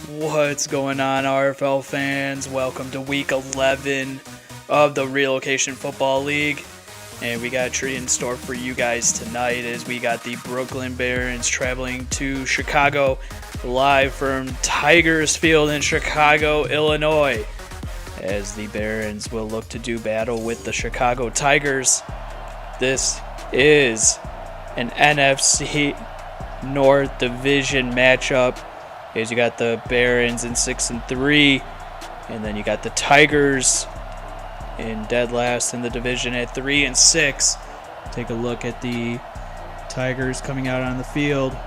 What's going on, RFL fans? Welcome to week 11 of the Relocation Football League. And we got a treat in store for you guys tonight as we got the Brooklyn Barons traveling to Chicago live from Tigers Field in Chicago, Illinois, as the Barons will look to do battle with the Chicago Tigers. This is an NFC North Division matchup. As you got the Barons in 6-3, and then you got the Tigers in dead last in the division at 3-6. Take a look at the Tigers coming out on the field.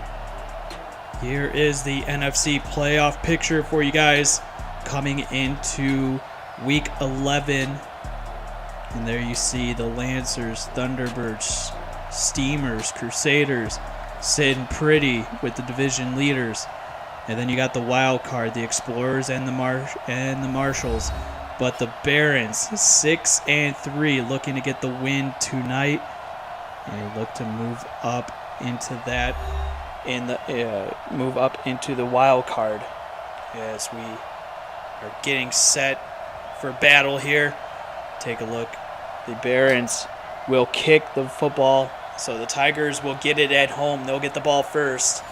Here is the NFC playoff picture for you guys coming into week 11. And there you see the Lancers, Thunderbirds, Steamers, Crusaders sitting pretty with the division leaders. And then you got the wild card, the Explorers and the Marshals. But the Barons, 6-3, looking to get the win tonight. And they look to move up into that, move up into the wild card as we are getting set for battle here. Take a look. The Barons will kick the football, so the Tigers will get it at home. They'll get the ball first.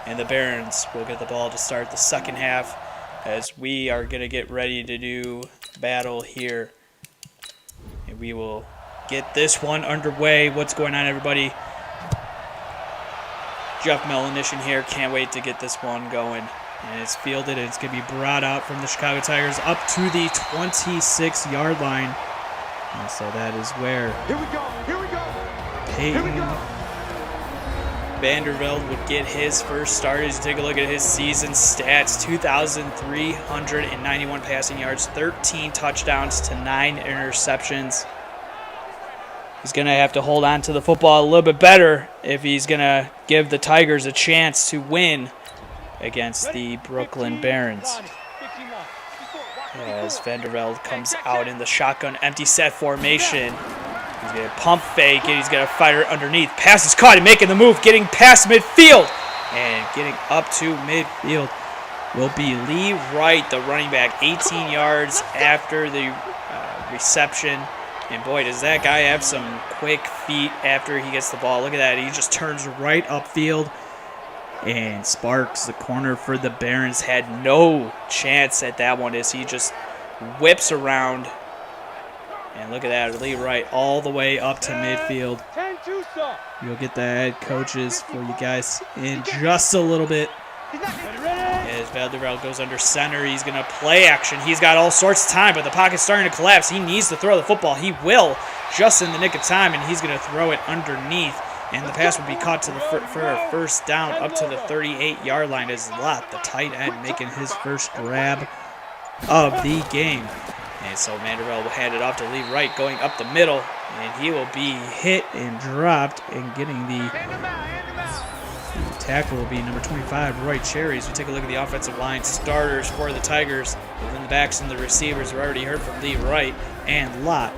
And the Barons will get the ball to start the second half as we are going to get ready to do battle here. And we will get this one underway. What's going on, everybody? Jeff Melanition here. Can't wait to get this one going. And it's fielded, and it's going to be brought out from the Chicago Tigers up to the 26-yard line. And so that is where Peyton Vandervelde would get his first start. As you take a look at his season stats, 2,391 passing yards, 13 touchdowns to 9 interceptions. He's going to have to hold on to the football a little bit better if he's going to give the Tigers a chance to win against the Brooklyn Barons. As Vandervelde comes out in the shotgun empty set formation. He's going to pump fake it. He's going to fire underneath. Pass is caught and making the move. Getting past midfield. And getting up to midfield will be Lee Wright, the running back. 18 yards after the reception. And boy, does that guy have some quick feet after he gets the ball. Look at that. He just turns right upfield. And Sparks, the corner for the Barons, had no chance at that one as he just whips around. And look at that, Lee Wright all the way up to midfield. You'll get the head coaches for you guys in just a little bit. As Vandervelde goes under center, he's going to play action. He's got all sorts of time, but the pocket's starting to collapse. He needs to throw the football. He will, just in the nick of time, and he's going to throw it underneath. And the pass will be caught to for a first down up to the 38-yard line as Lott, the tight end, making his first grab of the game. And so Vandervelde will hand it off to Lee Wright going up the middle, and he will be hit and dropped, and getting the tackle will be number 25, Roy Cherries. We take a look at the offensive line starters for the Tigers. And then the backs and the receivers. We already heard from Lee Wright and Lott.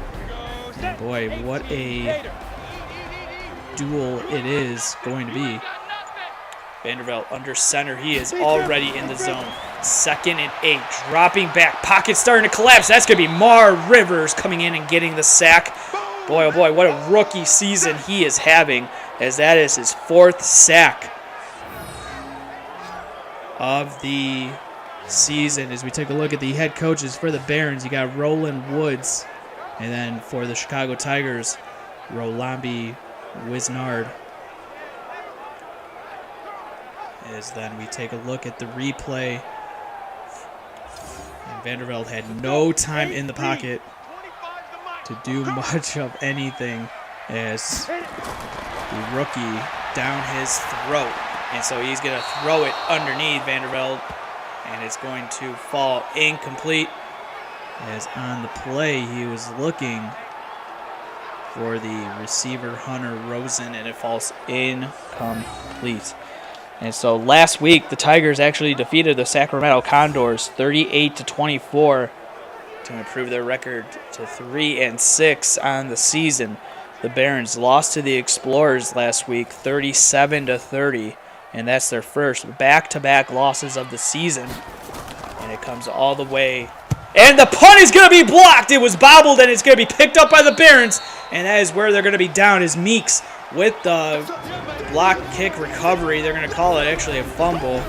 And boy, what a duel it is going to be. Vandervelde under center. He is already in the zone. 2nd and 8. Dropping back. Pocket starting to collapse. That's going to be Mar Rivers coming in and getting the sack. Boy, oh boy, what a rookie season he is having, as that is his 4th sack of the season. As we take a look at the head coaches for the Barons, you got Roland Woods. And then for the Chicago Tigers, Rolambi Wisnard. As then we take a look at the replay. And Vandervelde had no time in the pocket to do much of anything as the rookie down his throat. And so he's going to throw it underneath Vandervelde, and it's going to fall incomplete. As on the play, he was looking for the receiver, Hunter Rosen, and it falls incomplete. And so last week, the Tigers actually defeated the Sacramento Condors 38-24 to improve their record to 3-6 on the season. The Barons lost to the Explorers last week 37-30, and that's their first back-to-back losses of the season. it comes all the way. And the punt is going to be blocked. It was bobbled, and it's going to be picked up by the Barons. And that is where they're going to be down, is Meeks with the block kick recovery. They're going to call it actually a fumble.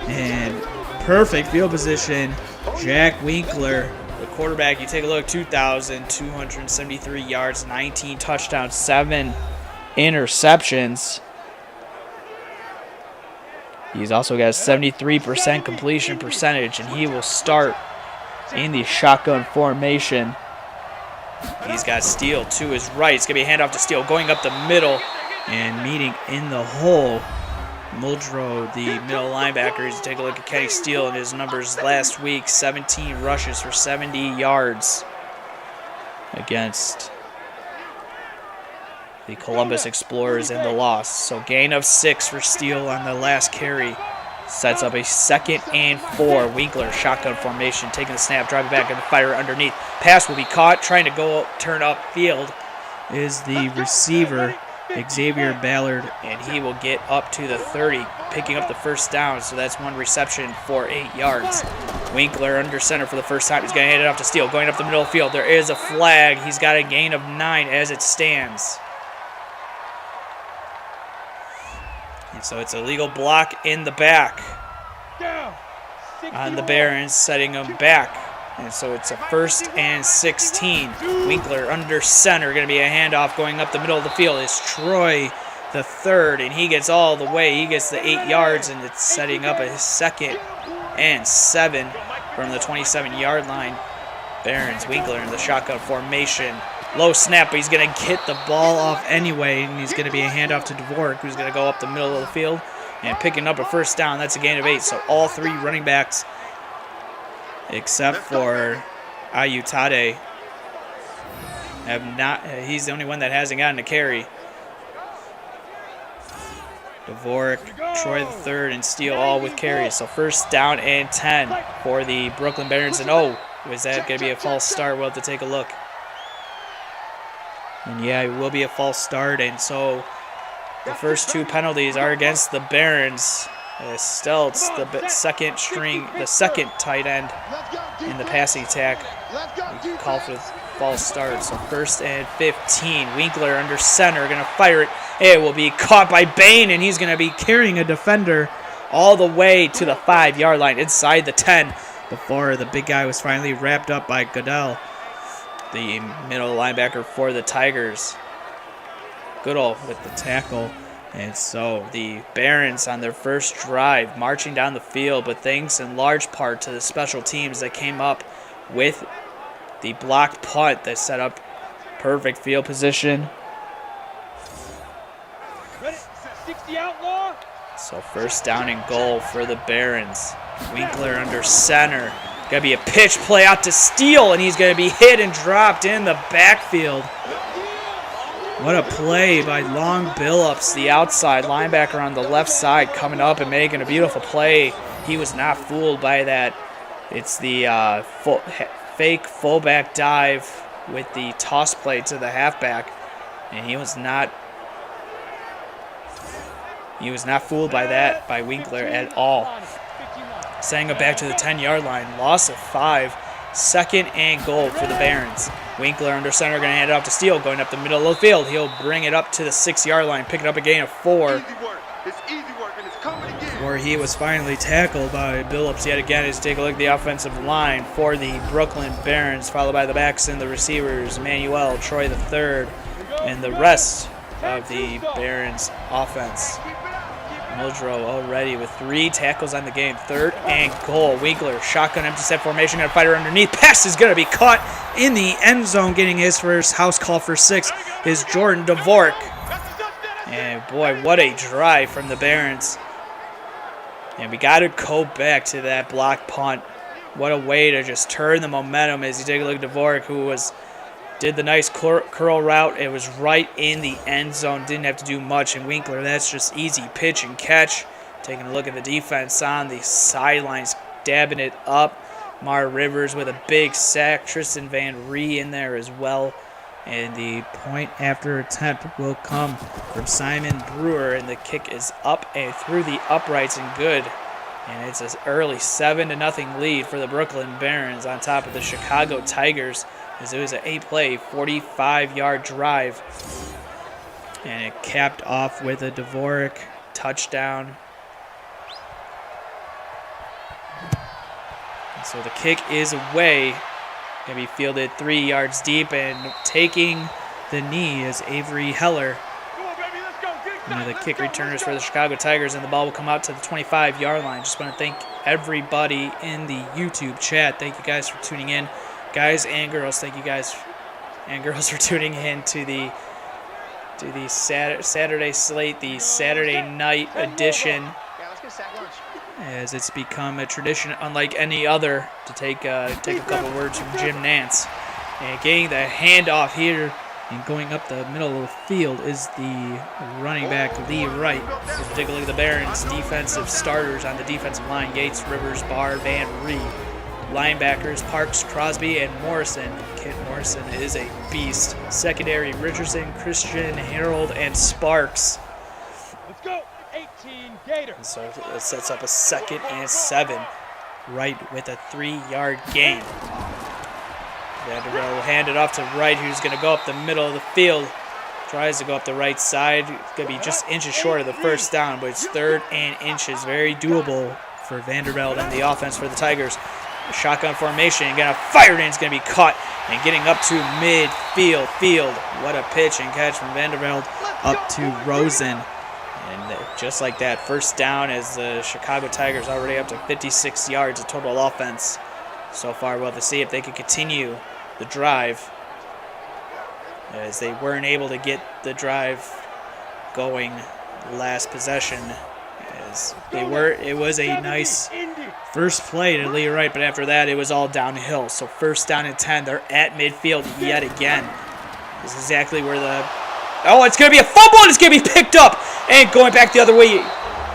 And perfect field position. Jack Winkler, the quarterback, you take a look, 2,273 yards, 19 touchdowns, 7 interceptions. He's also got a 73% completion percentage, and he will start in the shotgun formation. He's got Steele to his right. It's going to be a handoff to Steele, going up the middle and meeting in the hole. Muldrow, the middle linebacker. You take a look at Kenny Steele and his numbers last week. 17 rushes for 70 yards against the Columbus Explorers in the loss. So gain of 6 for Steele on the last carry. Sets up a 2nd and 4. Winkler, shotgun formation, taking the snap, driving back, and the fire underneath. Pass will be caught. Trying to go turn upfield is the receiver, Xavier Ballard, and he will get up to the 30, picking up the first down. So that's 1 reception for 8 yards. Winkler under center for the first time. He's going to hand it off to Steele, going up the middle of the field. There is a flag. He's got a gain of 9 as it stands. And so it's a legal block in the back on the Barons, setting them back. And so it's a 1st and 16. Winkler under center. Going to be a handoff going up the middle of the field. It's Troy the 3rd, and he gets all the way. He gets the 8 yards, and it's setting up a 2nd and 7 from the 27-yard line. Barons, Winkler in the shotgun formation. Low snap, but he's going to get the ball off anyway, and he's going to be a handoff to Dvorak, who's going to go up the middle of the field and picking up a first down. That's a gain of 8. So all 3 running backs, except for Ayutade, have not. He's the only one that hasn't gotten a carry. Dvorak, Troy the 3rd, and Steele all with carries. So 1st down and 10 for the Brooklyn Barons. And was that going to be a false start? We'll have to take a look. And yeah, it will be a false start, and so the first 2 penalties are against the Barons. Steltz, the 2nd tight end in the passing attack, call for the false start. So 1st and 15. Winkler under center, going to fire it. It will be caught by Bain, and he's going to be carrying a defender all the way to the 5-yard line, inside the 10, before the big guy was finally wrapped up by Goodell, the middle linebacker for the Tigers. Goodall with the tackle. And so the Barons on their first drive marching down the field, but thanks in large part to the special teams that came up with the blocked punt that set up perfect field position. So 1st down and goal for the Barons. Winkler under center. Going to be a pitch play out to Steele, and he's going to be hit and dropped in the backfield. What a play by Long Billups, the outside linebacker on the left side, coming up and making a beautiful play. He was not fooled by that. It's the fake fullback dive with the toss play to the halfback, and he was not fooled by that by Winkler at all. Sending it back to the 10-yard line. Loss of 5. 2nd and goal for the Barons. Winkler under center, going to hand it off to Steele, going up the middle of the field. He'll bring it up to the 6-yard line, picking up a gain of 4. Where he was finally tackled by Billups yet again. As you take a look at the offensive line for the Brooklyn Barons, followed by the backs and the receivers, Manuel, Troy the 3rd, and the rest of the Barons offense. Muldrow already with 3 tackles on the game. 3rd and goal. Winkler, shotgun empty set formation, going to fight her underneath. Pass is going to be caught in the end zone. Getting his first house call for 6 is Jordan Dvorak. And boy, what a drive from the Barons. And we got to go back to that block punt. What a way to just turn the momentum as you take a look at Dvorak, who did the nice curl route. It was right in the end zone. Didn't have to do much. And Winkler, that's just easy pitch and catch. Taking a look at the defense on the sidelines, dabbing it up. Mar Rivers with a big sack. Tristan Van Ree in there as well. And the point after attempt will come from Simon Brewer. And the kick is up and through the uprights and good. And it's an early 7-0 lead for the Brooklyn Barons on top of the Chicago Tigers, as it was an 8-play, 45-yard drive. And it capped off with a Dvorak touchdown. And so the kick is away. Going to be fielded 3 yards deep, and taking the knee is Avery Heller. One of the kick returners for the Chicago Tigers, and the ball will come out to the 25-yard line. Just want to thank everybody in the YouTube chat. Thank you guys for tuning in. Guys and girls, thank you guys and girls for tuning in to the Saturday slate, the Saturday night edition, as it's become a tradition unlike any other to take a couple words from Jim Nance. And getting the handoff here and going up the middle of the field is the running back, Lee Wright. We'll take a look at the Barons' defensive starters on the defensive line: Yates, Rivers, Barr, Van Reed. Linebackers, Parks, Crosby, and Morrison. Kit Morrison is a beast. Secondary, Richardson, Christian, Harold, and Sparks. Let's go, 18 Gators. So it sets up a 2nd and 7. Wright with a 3-yard gain. Vanderbilt will hand it off to Wright, who's going to go up the middle of the field. Tries to go up the right side. It's going to be just inches short of the first down, but it's 3rd and inches. Very doable for Vanderbilt and the offense for the Tigers. Shotgun formation, going to fire it in. It's going to be caught and getting up to midfield. What a pitch and catch from Vanderbilt up to Rosen. And just like that, first down, as the Chicago Tigers already up to 56 yards of total offense. So far, we'll have to see if they can continue the drive, as they weren't able to get the drive going last possession. As it was a nice first play to Lee Wright, but after that it was all downhill. So first down and 10, they're at midfield yet again. This is exactly where it's going to be a fumble, and it's going to be picked up and going back the other way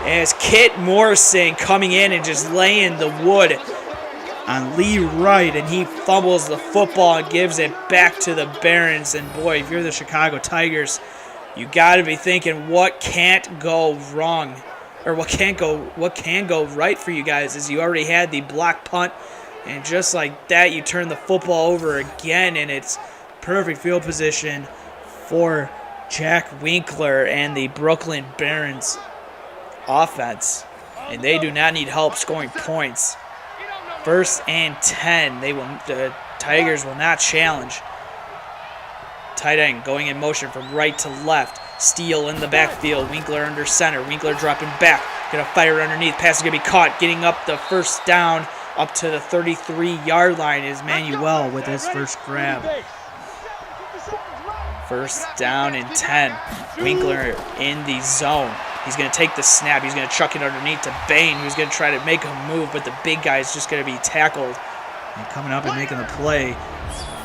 as Kit Morrison coming in and just laying the wood on Lee Wright, and he fumbles the football and gives it back to the Barons. And boy, if you're the Chicago Tigers, you got to be thinking, what can't go wrong, or what can go right for you guys, is you already had the block punt, and just like that, you turn the football over again, and it's perfect field position for Jack Winkler and the Brooklyn Barons offense, and they do not need help scoring points. 1st and 10. The Tigers will not challenge. Tight end going in motion from right to left. Steele in the backfield. Winkler under center. Winkler dropping back. Going to fire underneath. Pass is going to be caught. Getting up the first down up to the 33-yard line is Manuel with his first grab. 1st down and 10. Winkler in the zone. He's going to take the snap. He's going to chuck it underneath to Bain, who's going to try to make a move, but the big guy is just going to be tackled. And coming up and making the play,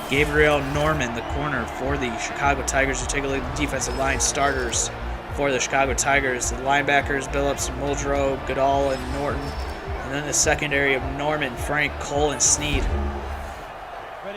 Gabriel Norman, the corner for the Chicago Tigers. To take a look at the defensive line starters for the Chicago Tigers. The linebackers, Billups, Muldrow, Goodall, and Norton. And then the secondary of Norman, Frank, Cole, and Sneed. They're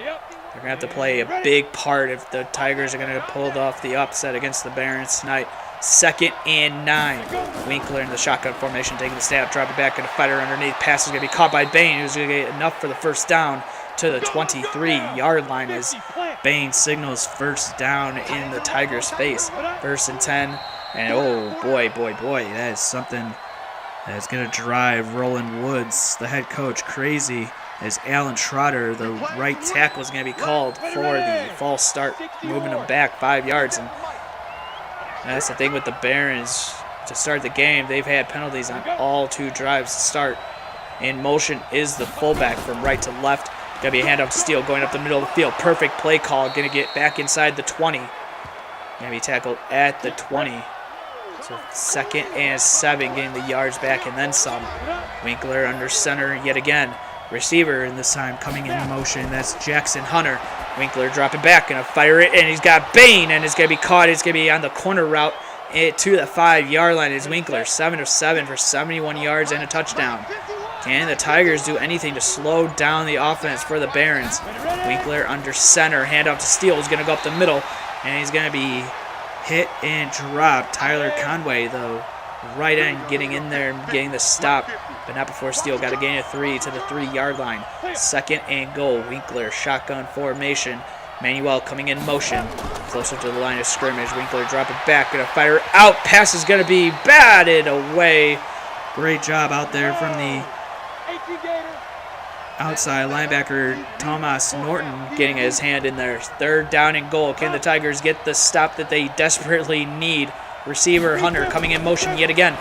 going to have to play a big part if the Tigers are going to pull off the upset against the Barons tonight. 2nd and 9. Winkler in the shotgun formation, taking the snap, dropping back, going to fight her underneath. Pass is going to be caught by Bain, who's going to get enough for the first down to the 23-yard line as Bain signals first down in the Tigers' face. 1st and 10. And oh boy, that is something that's going to drive Roland Woods, the head coach, crazy, as Alan Trotter, the right tackle, is going to be called for the false start, moving him back 5 yards. And that's the thing with the Barons. To start the game, they've had penalties on all 2 drives to start. In motion is the fullback from right to left. Got to be a handoff to Steele going up the middle of the field. Perfect play call. Going to get back inside the 20. Going to be tackled at the 20. So 2nd and 7, getting the yards back and then some. Winkler under center yet again. Receiver in this time coming in motion. That's Jackson Hunter. Winkler dropping back, going to fire it, and he's got Bain, and it's going to be caught. It's going to be on the corner route to the 5-yard line. Is Winkler 7 of 7 for 71 yards and a touchdown. Can the Tigers do anything to slow down the offense for the Barons? Winkler under center, handoff to Steele. He's going to go up the middle, and he's going to be hit and dropped. Tyler Conway, the right end, getting in there and getting the stop. but not before Steele. Got a gain of 3 to the 3-yard line. 2nd and goal. Winkler, shotgun formation. Manuel coming in motion. Closer to the line of scrimmage. Winkler dropping back. Going to fire it out. Pass is going to be batted away. Great job out there from the outside linebacker Thomas Norton getting his hand in there. 3rd down and goal. Can the Tigers get the stop that they desperately need? Receiver Hunter coming in motion yet again.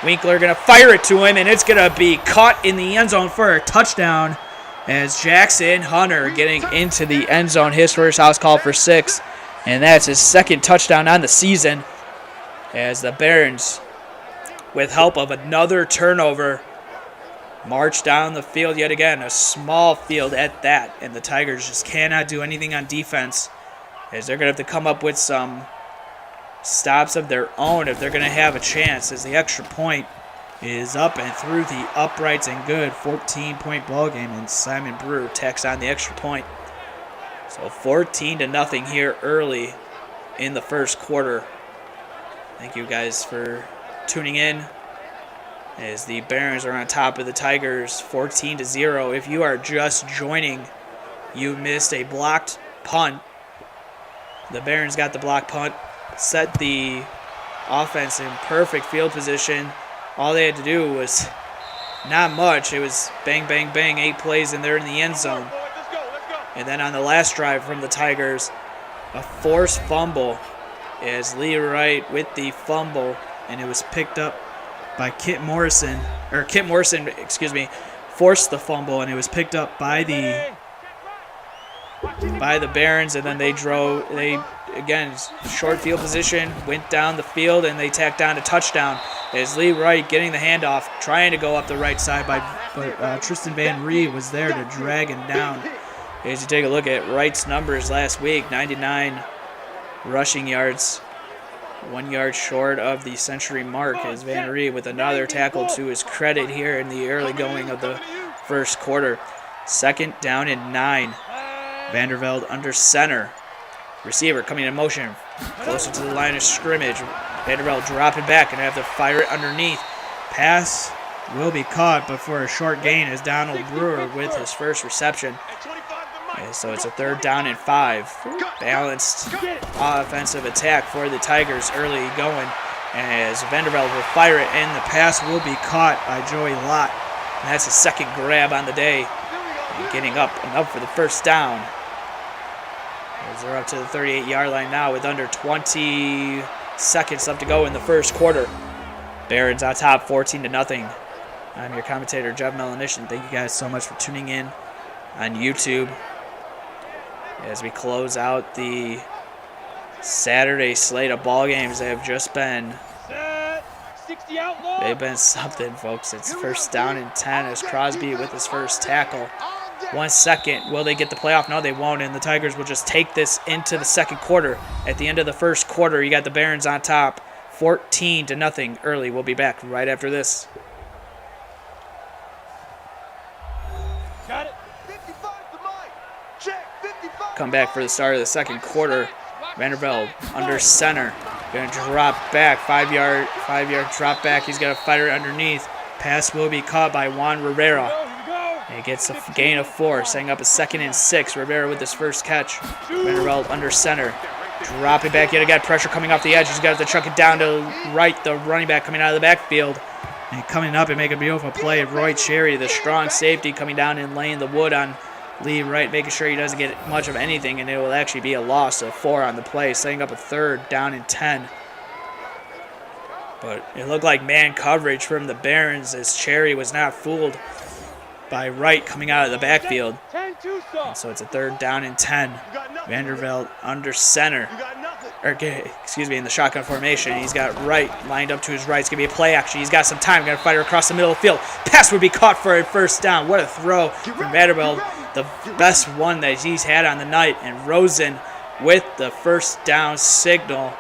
Winkler going to fire it to him, and it's going to be caught in the end zone for a touchdown as Jackson Hunter getting into the end zone. His first house call for 6, and that's his 2nd touchdown on the season as the Barons, with help of another turnover, march down the field yet again. A small field at that, and the Tigers just cannot do anything on defense as they're going to have to come up with some stops of their own if they're going to have a chance, as the extra point is up and through the uprights and good. 14-point ball game, and Simon Brewer tacks on the extra point. So 14-0 here early in the first quarter. Thank you guys for tuning in as the Barons are on top of the Tigers 14-0. If you are just joining, you missed a blocked punt. The Barons got the blocked punt, set the offense in perfect field position. All they had to do was not much. It was bang, bang, bang, 8 plays, and they're in the end zone. And then on the last drive from the Tigers, a forced fumble as Lee Wright with the fumble, and it was picked up by Kit Morrison, forced the fumble, and it was picked up by the Barons, and then they again, short field position, went down the field, and they tacked down a touchdown as Lee Wright getting the handoff, trying to go up the right side, but Tristan Van Ree was there to drag him down. As you take a look at Wright's numbers last week, 99 rushing yards, 1 yard short of the century mark, as Van Ree with another tackle to his credit here in the early going of the first quarter. 2nd down and 9. Vandervelde under center. Receiver coming in motion, closer to the line of scrimmage. Vandervelde dropping back and have to fire it underneath. Pass will be caught, but for a short gain is Donald Brewer with his first reception. So it's a 3rd down and 5. Balanced offensive attack for the Tigers early going, as Vandervelde will fire it, and the pass will be caught by Joey Lott. And that's his 2nd grab on the day, and getting up for the first down. As they're up to the 38-yard line now with under 20 seconds left to go in the first quarter. Barons on top 14-0. I'm your commentator, Jeff Melanishin. Thank you guys so much for tuning in on YouTube as we close out the Saturday slate of ball games. They have just been something, folks. It's 1st down and 10 as Crosby with his first tackle. 1 second. Will they get the playoff? No, they won't, and the Tigers will just take this into the second quarter. At the end of the first quarter, you got the Barons on top 14-0 early. We'll be back right after this. Got it. Come back for the start of the second quarter. Vandervelde under center. Going to drop back. 5-yard drop back. He's got to fire it underneath. Pass will be caught by Juan Rivera. He gets a gain of 4, setting up a 2nd and 6. Rivera with his first catch. Vandervelde under center. Dropping back yet again. Pressure coming off the edge. He's got to chuck it down to Wright, the running back coming out of the backfield. And coming up and make a beautiful play. Roy Cherry, the strong safety, coming down and laying the wood on Lee Wright, making sure he doesn't get much of anything, and it will actually be a loss of 4 on the play, setting up a 3rd down and 10. But it looked like man coverage from the Barons as Cherry was not fooled by Wright coming out of the backfield. And so it's a 3rd down and 10. Vandervelde under center. In the shotgun formation. He's got Wright lined up to his right. It's going to be a play action. He's got some time. Going to fire across the middle of the field. Pass would be caught for a 1st down. What a throw from Vandervelde. The best one that he's had on the night. And Rosen with the 1st down signal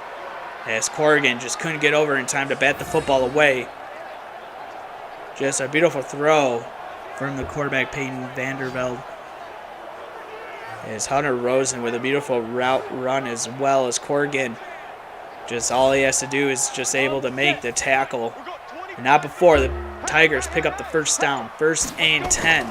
as Corrigan just couldn't get over in time to bat the football away. Just a beautiful throw from the quarterback, Peyton Vandervelde. Is Hunter Rosen with a beautiful route run as well as Corrigan. Just all he has to do is just able to make the tackle. Not before. The Tigers pick up the first down. 1st and 10.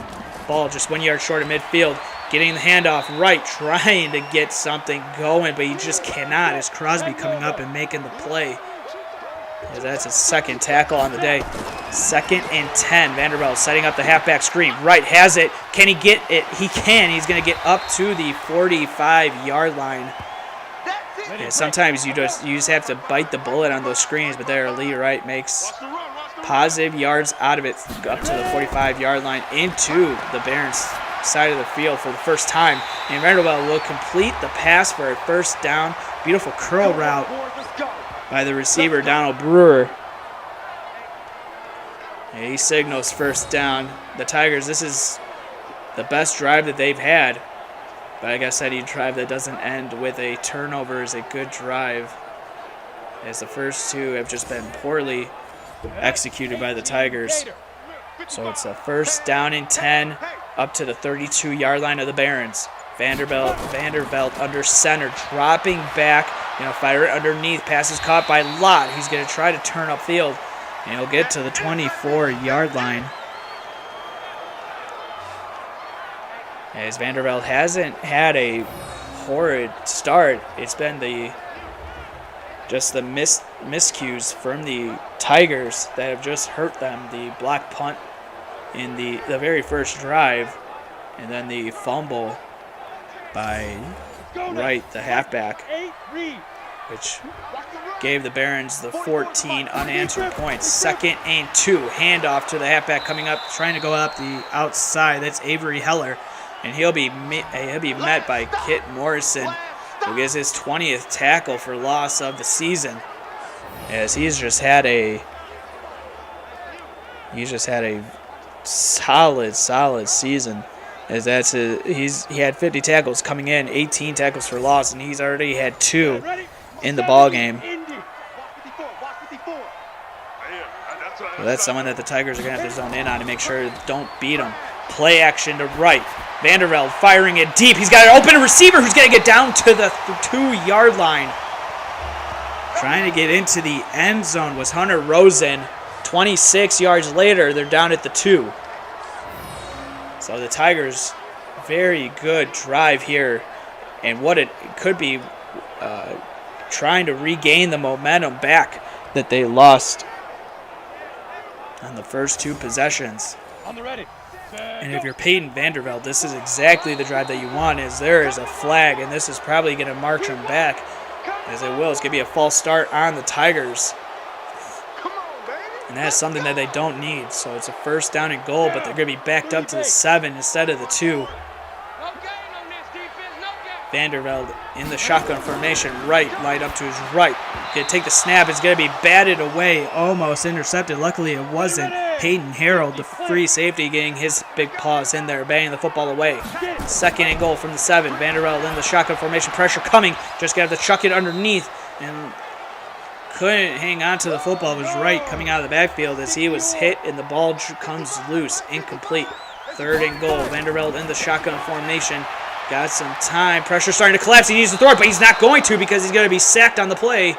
Ball just 1 yard short of midfield. Getting the handoff right, trying to get something going, but he just cannot. As Crosby coming up and making the play. As that's his 2nd tackle on the day. 2nd and 10. Vanderbilt setting up the halfback screen. Right, has it. Can he get it? He can. He's going to get up to the 45-yard line. Yeah, sometimes you just have to bite the bullet on those screens, but there, Lee Wright makes positive yards out of it up to the 45-yard line into the Barons side of the field for the first time. And Vanderbilt will complete the pass for a first down. Beautiful curl route by the receiver, Donald Brewer. And he signals first down. The Tigers, this is the best drive that they've had. But like I said, any drive that doesn't end with a turnover is a good drive, as the first two have just been poorly executed by the Tigers. So it's a 1st down and 10 up to the 32-yard line of the Barons. Vanderbilt under center, dropping back, fire it underneath. Pass is caught by Lott. He's going to try to turn upfield, and he'll get to the 24-yard line. As Vanderbilt hasn't had a horrid start, it's been the miscues from the Tigers that have just hurt them. The block punt in the very first drive, and then the fumble by Wright, the halfback, which gave the Barons the 14 unanswered points. 2nd and 2, handoff to the halfback coming up, trying to go up the outside. That's Avery Heller. And he'll be met by Kit Morrison, who gets his 20th tackle for loss of the season, as he's just had a solid season. As he had 50 tackles coming in, 18 tackles for loss, and he's already had 2 in the ball game. So that's someone that the Tigers are going to have to zone in on to make sure don't beat him. Play action to Wright. Vanderbilt firing it deep. He's got an open receiver who's going to get down to the 2-yard line. Trying to get into the end zone was Hunter Rosen. 26 yards later, they're down at the 2. So the Tigers, very good drive here. And what it could be, trying to regain the momentum back that they lost on the first 2 possessions. On the ready. And if you're Peyton Vanderbilt, this is exactly the drive that you want, as there is a flag, and this is probably going to march them back, as it will. It's going to be a false start on the Tigers. And that's something that they don't need. So it's a 1st down and goal, but they're going to be backed up to the 7 instead of the 2. Vanderbilt in the shotgun formation, Wright lined up to his right. Going to take the snap. It's going to be batted away, almost intercepted. Luckily, it wasn't. Hayden Harold, the free safety, getting his big paws in there, banging the football away. 2nd and goal from the 7. Vanderbilt in the shotgun formation, pressure coming. Just going to have to chuck it underneath, and couldn't hang on to the football. It was Wright coming out of the backfield as he was hit, and the ball comes loose, incomplete. 3rd and goal. Vanderbilt in the shotgun formation. Got some time. Pressure starting to collapse. He needs to throw it, but he's not going to, because he's going to be sacked on the play.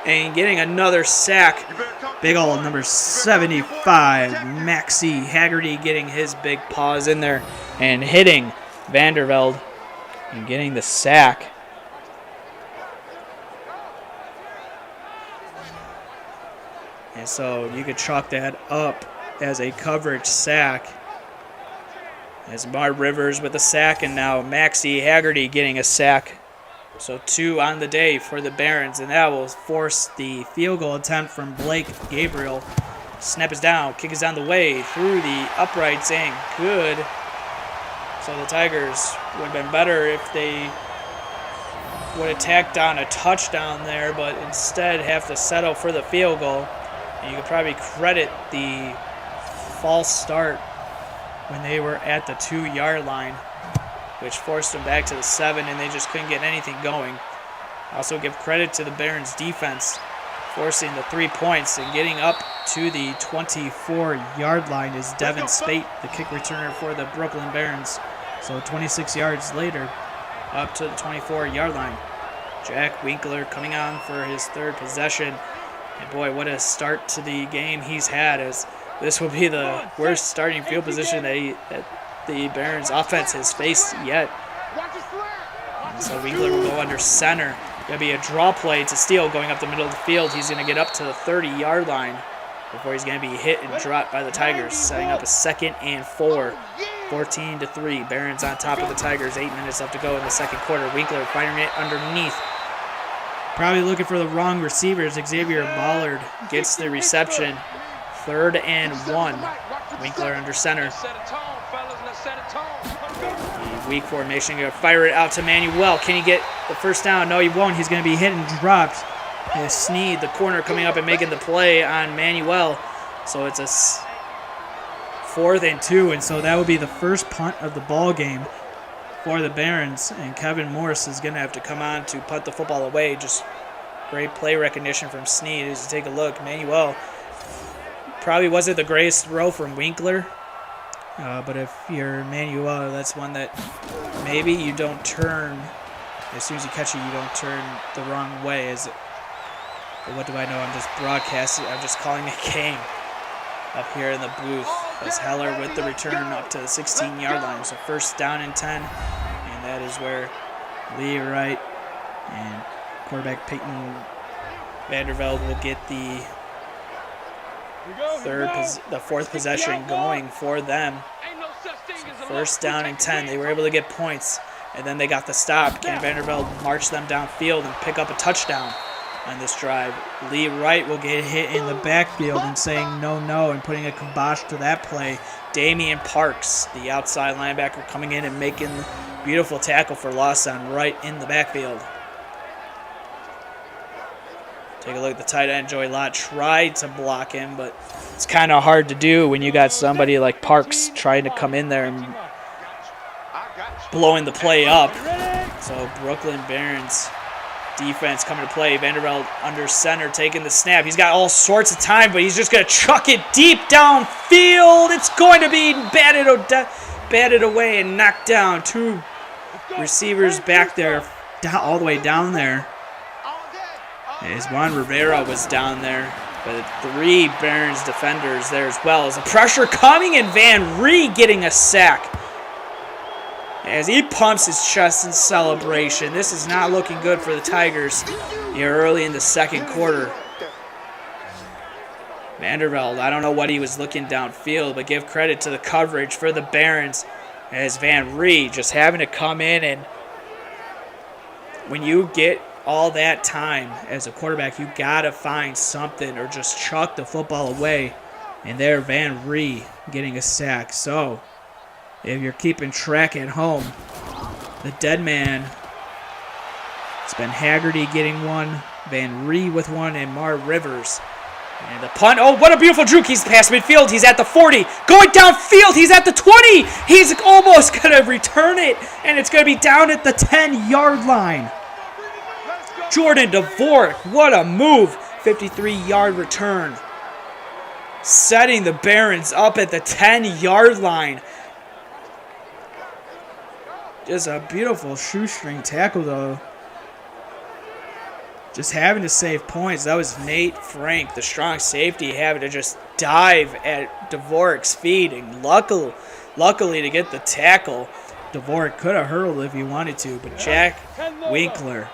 And getting another sack. Big old number 75, Maxie Haggerty, getting his big paws in there and hitting Vanderbilt and getting the sack. And so you could chalk that up as a coverage sack. As Mar Rivers with a sack, and now Maxie Haggerty getting a sack. So 2 on the day for the Barons, and that will force the field goal attempt from Blake Gabriel. Snap is down, kick is down the way, through the uprights, and good. So the Tigers would have been better if they would have tacked on a touchdown there, but instead have to settle for the field goal. And you could probably credit the false start when they were at the 2-yard line, which forced them back to the 7, and they just couldn't get anything going. Also give credit to the Barons' defense, forcing the 3 points and getting up to the 24-yard line is Devin Spate, the kick returner for the Brooklyn Barons. So 26 yards later, up to the 24-yard line. Jack Winkler coming on for his 3rd possession. And boy, what a start to the game he's had, as This will be the worst starting field position that the Barons offense has faced yet. And so Winkler will go under center. Going to be a draw play to Steele going up the middle of the field. He's going to get up to the 30-yard line before he's going to be hit and dropped by the Tigers, setting up a 2nd and 4. 14-3. Barons on top of the Tigers. 8 minutes left to go in the second quarter. Winkler firing it underneath. Probably looking for the wrong receivers. Xavier Ballard gets the reception. 3rd and 1. Winkler under center. Weak formation. Going to fire it out to Manuel. Can he get the first down? No, he won't. He's going to be hit and dropped. Sneed, the corner, coming up and making the play on Manuel. So it's a 4th and 2, and so that would be the first punt of the ball game for the Barons. And Kevin Morris is going to have to come on to punt the football away. Just great play recognition from Sneed. As you take a look, Manuel probably wasn't the greatest throw from Winkler. But if you're Manuel, that's one that maybe you don't turn. As soon as you catch it, you don't turn the wrong way. But what do I know? I'm just broadcasting. I'm just calling a game up here in the booth. As Heller with the return up to the 16-yard line. So 1st down and 10. And that is where Lee Wright and quarterback Peyton Vandervelde will get the 4th possession going for them. So 1st down and 10. They were able to get points. And then they got the stop. Ken Vandervelde marched them downfield and pick up a touchdown on this drive. Lee Wright will get hit in the backfield and saying no and putting a kibosh to that play. Damian Parks, the outside linebacker, coming in and making the beautiful tackle for loss on Wright in the backfield. Take a look at the tight end. Joey Lott tried to block him, but it's kind of hard to do when you got somebody like Parks trying to come in there and blowing the play up. So Brooklyn Barons defense coming to play. Vandervelde under center, taking the snap. He's got all sorts of time, but he's just going to chuck it deep downfield. It's going to be batted away and knocked down. 2 receivers back there, all the way down there. As Juan Rivera was down there, but 3 Barons defenders there as well. As the pressure coming, and Van Ree getting a sack as he pumps his chest in celebration. This is not looking good for the Tigers here early in the second quarter. Vandervelde, I don't know what he was looking downfield, but give credit to the coverage for the Barons as Van Ree just having to come in, and when you get all that time as a quarterback, you got to find something or just chuck the football away. And there, Van Ree getting a sack. So if you're keeping track at home, the dead man, it's been Haggerty getting one, Van Ree with one, and Mar Rivers. And the punt, oh, what a beautiful juke. He's past midfield. He's at the 40. Going downfield. He's at the 20. He's almost going to return it, and it's going to be down at the 10-yard line. Jordan Dvorak, what a move. 53-yard return. Setting the Barons up at the 10-yard line. Just a beautiful shoestring tackle, though. Just having to save points. That was Nate Frank, the strong safety, having to just dive at Dvorak's feet. And luckily to get the tackle, Dvorak could have hurled if he wanted to. But Jack Winkler,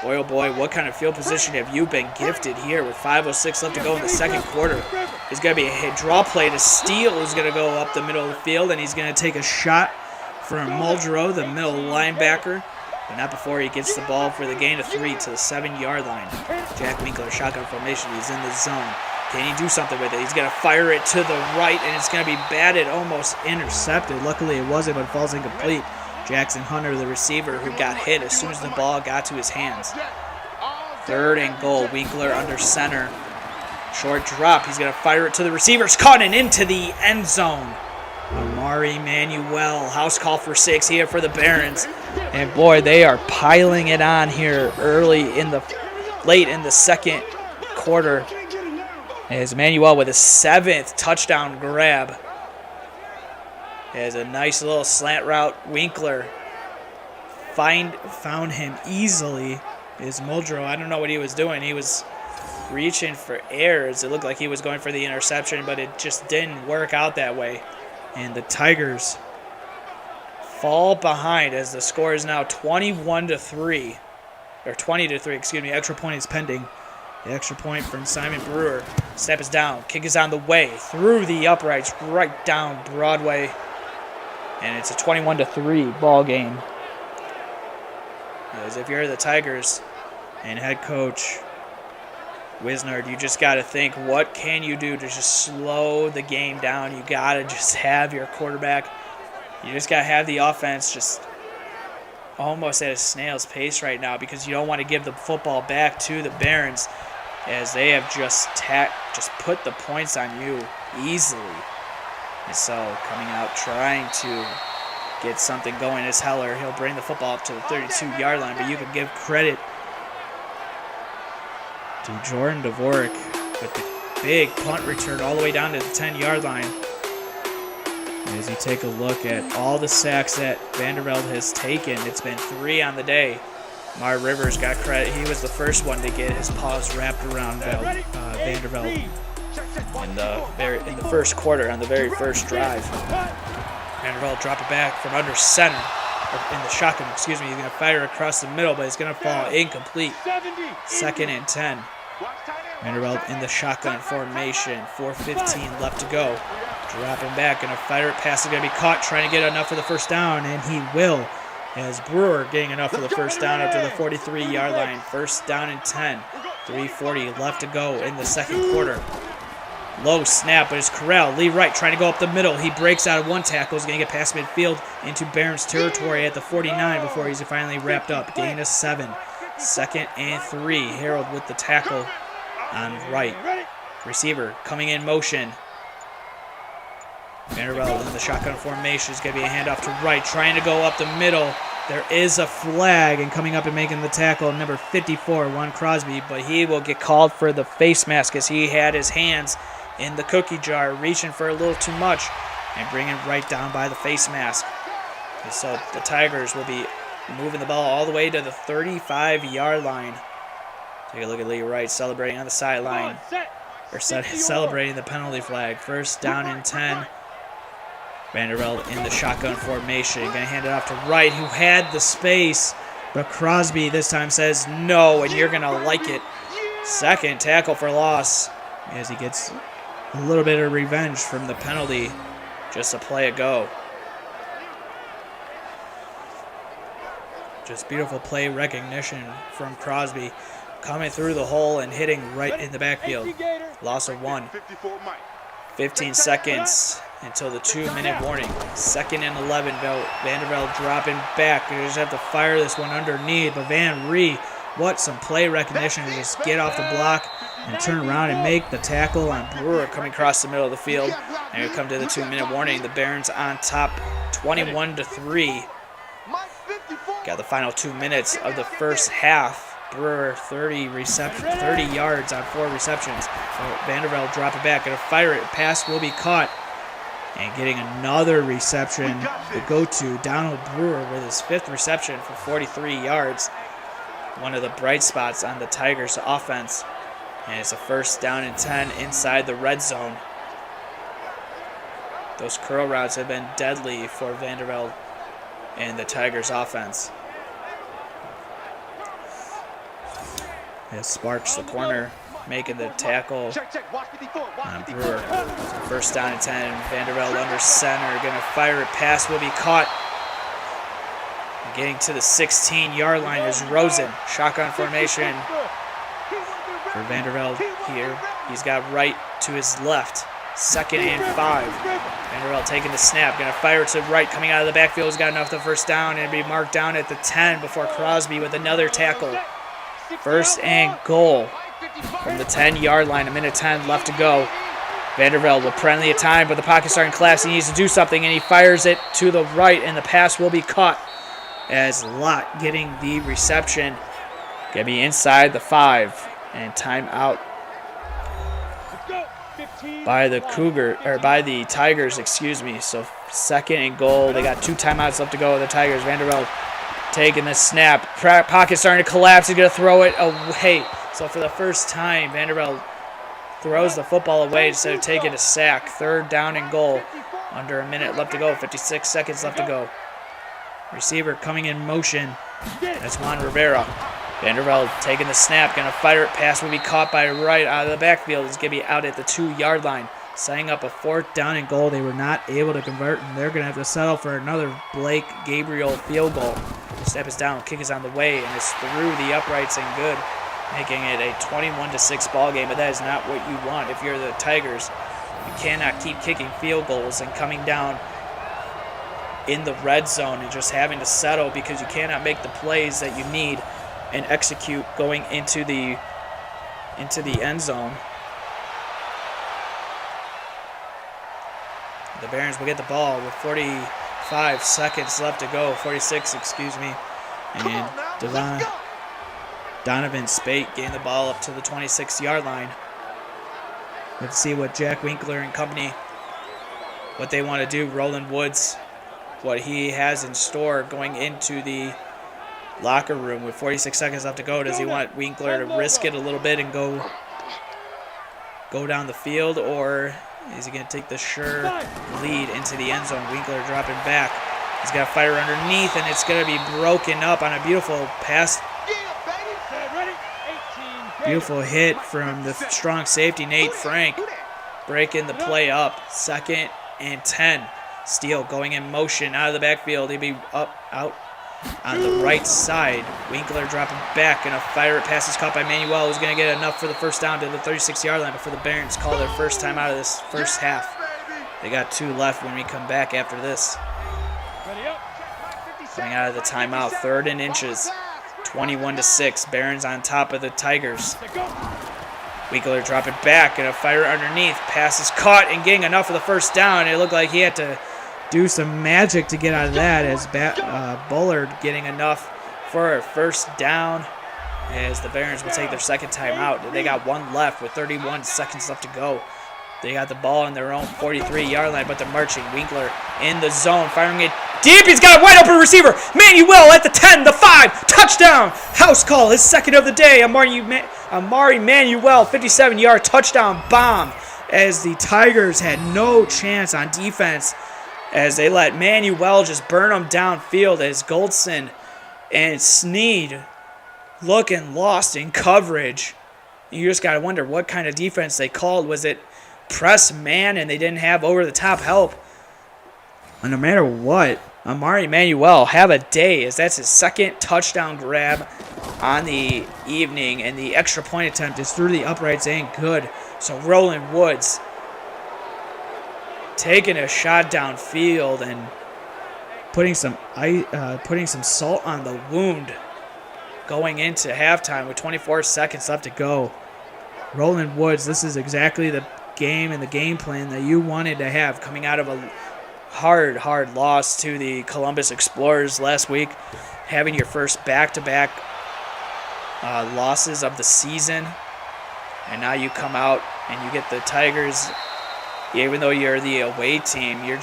boy, oh boy, what kind of field position have you been gifted here with 5:06 left to go in the second quarter? It's going to be a hit draw play to Steele, who's going to go up the middle of the field, and he's going to take a shot from Muldrow, the middle linebacker, but not before he gets the ball for the gain of 3 to the 7-yard line. Jack Winkler, shotgun formation. He's in the zone. Can he do something with it? He's going to fire it to the right, and it's going to be batted, almost intercepted. Luckily, it wasn't, but it falls incomplete. Jackson Hunter, the receiver, who got hit as soon as the ball got to his hands. 3rd and goal. Winkler under center. Short drop. He's going to fire it to the receiver. It's caught and into the end zone. Amari Manuel, house call for 6 here for the Barons. And boy, they are piling it on here late in the second quarter. As Manuel with his 7th touchdown grab. Has a nice little slant route. Winkler found him easily. Is Muldrow, I don't know what he was doing. He was reaching for errors. It looked like he was going for the interception, but it just didn't work out that way. And the Tigers fall behind as the score is now 21-3. Or 20-3, excuse me. Extra point is pending. The extra point from Simon Brewer. Snap is down. Kick is on the way. Through the uprights. Right down Broadway. And it's a 21-3 ball game. As if you're the Tigers and head coach Wisnard, you just got to think, what can you do to just slow the game down? You got to just have your quarterback. You just got to have the offense just almost at a snail's pace right now, because you don't want to give the football back to the Barons, as they have just put the points on you easily. And so coming out trying to get something going is Heller. He'll bring the football up to the 32-yard line, but you can give credit to Jordan Dvorak with the big punt return all the way down to the 10-yard line. As you take a look at all the sacks that Vandervelde has taken, it's been 3 on the day. Mar Rivers got credit. He was the first one to get his paws wrapped around Vandervelde in the first quarter on the very first drive. Vandervelde drop it back from under center, or in the shotgun, excuse me. He's going to fire across the middle, but it's going to fall incomplete. 2nd and 10. Vandervelde in the shotgun formation. 4:15 left to go. Dropping back, going to fire it. Pass is going to be caught, trying to get enough for the first down, and he will. As Brewer getting enough for the first down up to the 43-yard line. 1st down and 10. 3:40 left to go in the second quarter. Low snap, but it's Corral. Lee Wright trying to go up the middle. He breaks out of one tackle. He's going to get past midfield into Barons territory at the 49 before he's finally wrapped up. Gain of 7. 2nd and 3. Harold with the tackle on Wright. Receiver coming in motion. Vandervelde in the shotgun formation is going to be a handoff to Wright, trying to go up the middle. There is a flag, and coming up and making the tackle, number 54, Juan Crosby, but he will get called for the face mask as he had his hands in the cookie jar, reaching for a little too much and bringing Wright down by the face mask. And so the Tigers will be moving the ball all the way to the 35-yard line. Take a look at Lee Wright celebrating on the sideline, or celebrating the penalty flag. 1st down and 10. Vandervelde in the shotgun formation. Going to hand it off to Wright, who had the space, but Crosby this time says no, and you're going to like it. 2nd tackle for loss, as he gets a little bit of revenge from the penalty just to play it go. Just beautiful play recognition from Crosby, coming through the hole and hitting right in the backfield. Loss of 1. 15 seconds until the 2-minute warning. 2nd and 11. Vandervelde dropping back. You just have to fire this one underneath. But Van Ree, what some play recognition to just get off the block and turn around and make the tackle on Brewer coming across the middle of the field. And we come to the 2-minute warning. The Barons on top, 21-3. Got the final 2 minutes of the first half. Brewer 30 yards on 4 receptions. Vandervelde drop it back, gonna fire it. Pass will be caught, and getting another reception will go to Donald Brewer with his 5th reception for 43 yards. One of the bright spots on the Tigers' offense, and it's a 1st down and 10 inside the red zone. Those curl routes have been deadly for Vandervelde and the Tigers' offense. As Sparks, the corner, making the tackle on Brewer. 1st down and 10. Vandervelde under center. Going to fire it. Pass will be caught. Getting to the 16-yard line is Rosen. Shotgun formation for Vandervelde here. He's got Wright to his left. 2nd and 5. Vandervelde taking the snap. Going to fire to Wright coming out of the backfield. He's got enough for the 1st down and be marked down at the 10 before Crosby with another tackle. 1st and goal from the 10-yard line. 1:10 left to go. Vandervelde with plenty of time, but the pocket's starting to collapse. He needs to do something, and he fires it to the right, and the pass will be caught as Lott getting the reception. Going to be inside the 5, and timeout by the Tigers, excuse me. So 2nd and goal. They got 2 timeouts left to go. The Tigers, Vandervelde taking the snap. Pocket starting to collapse. He's going to throw it away. So for the first time, Vanderbilt throws the football away instead of taking a sack. 3rd down and goal. Under a minute left to go. 56 seconds left to go. Receiver coming in motion. That's Juan Rivera. Vanderbilt taking the snap. Going to fire it. Pass will be caught by Wright out of the backfield. It's going to be out at the 2-yard line. Setting up a 4th down and goal. They were not able to convert, and they're going to have to settle for another Blake Gabriel field goal. The step is down. Kick is on the way, and it's through the uprights and good, making it a 21-6 ball game. But that is not what you want if you're the Tigers. You cannot keep kicking field goals and coming down in the red zone and just having to settle because you cannot make the plays that you need and execute going into the end zone. The Barons will get the ball with 45 seconds left to go. 46, excuse me. And Donovan Spate getting the ball up to the 26-yard line. Let's see what Jack Winkler and company, what they want to do. Roland Woods, what he has in store going into the locker room with 46 seconds left to go. Does he want Winkler to risk it a little bit and go down the field, or is he going to take the sure lead into the end zone? Winkler dropping back. He's got a fire underneath, and it's going to be broken up on a beautiful pass. Beautiful hit from the strong safety, Nate Frank, breaking the play up. 2nd and 10. Steele going in motion out of the backfield. He'll be out on the right side. Winkler dropping back, and a fire it. Pass is caught by Manuel, who's going to get enough for the 1st down to the 36-yard line before the Barons call their first time out of this first half. They got 2 left when we come back after this. Coming out of the timeout, 3rd and inches. 21-6. Barons on top of the Tigers. Winkler dropping back, and a fire underneath. Pass is caught and getting enough for the 1st down. It looked like he had to do some magic to get out of that, as Bullard getting enough for a 1st down, as the Barons will take their 2nd time out. They got 1 left with 31 seconds left to go. They got the ball in their own 43-yard line, but they're marching. Winkler in the zone, firing it deep. He's got a wide open receiver. Manuel at the 10, the 5, touchdown. House call, his 2nd of the day. Amari Manuel, 57-yard touchdown bomb, as the Tigers had no chance on defense, as they let Manuel just burn them downfield, as Goldson and Sneed looking lost in coverage. You just got to wonder what kind of defense they called. Was it press man and they didn't have over-the-top help? And no matter what, Amari Manuel have a day, as that's his 2nd touchdown grab on the evening, and the extra point attempt is through the uprights and good. So Roland Woods taking a shot downfield and putting some salt on the wound going into halftime with 24 seconds left to go. Roland Woods, this is exactly the game and the game plan that you wanted to have coming out of a hard loss to the Columbus Explorers last week, having your first back-to-back losses of the season, and now you come out and you get the Tigers. Even though you're the away team, you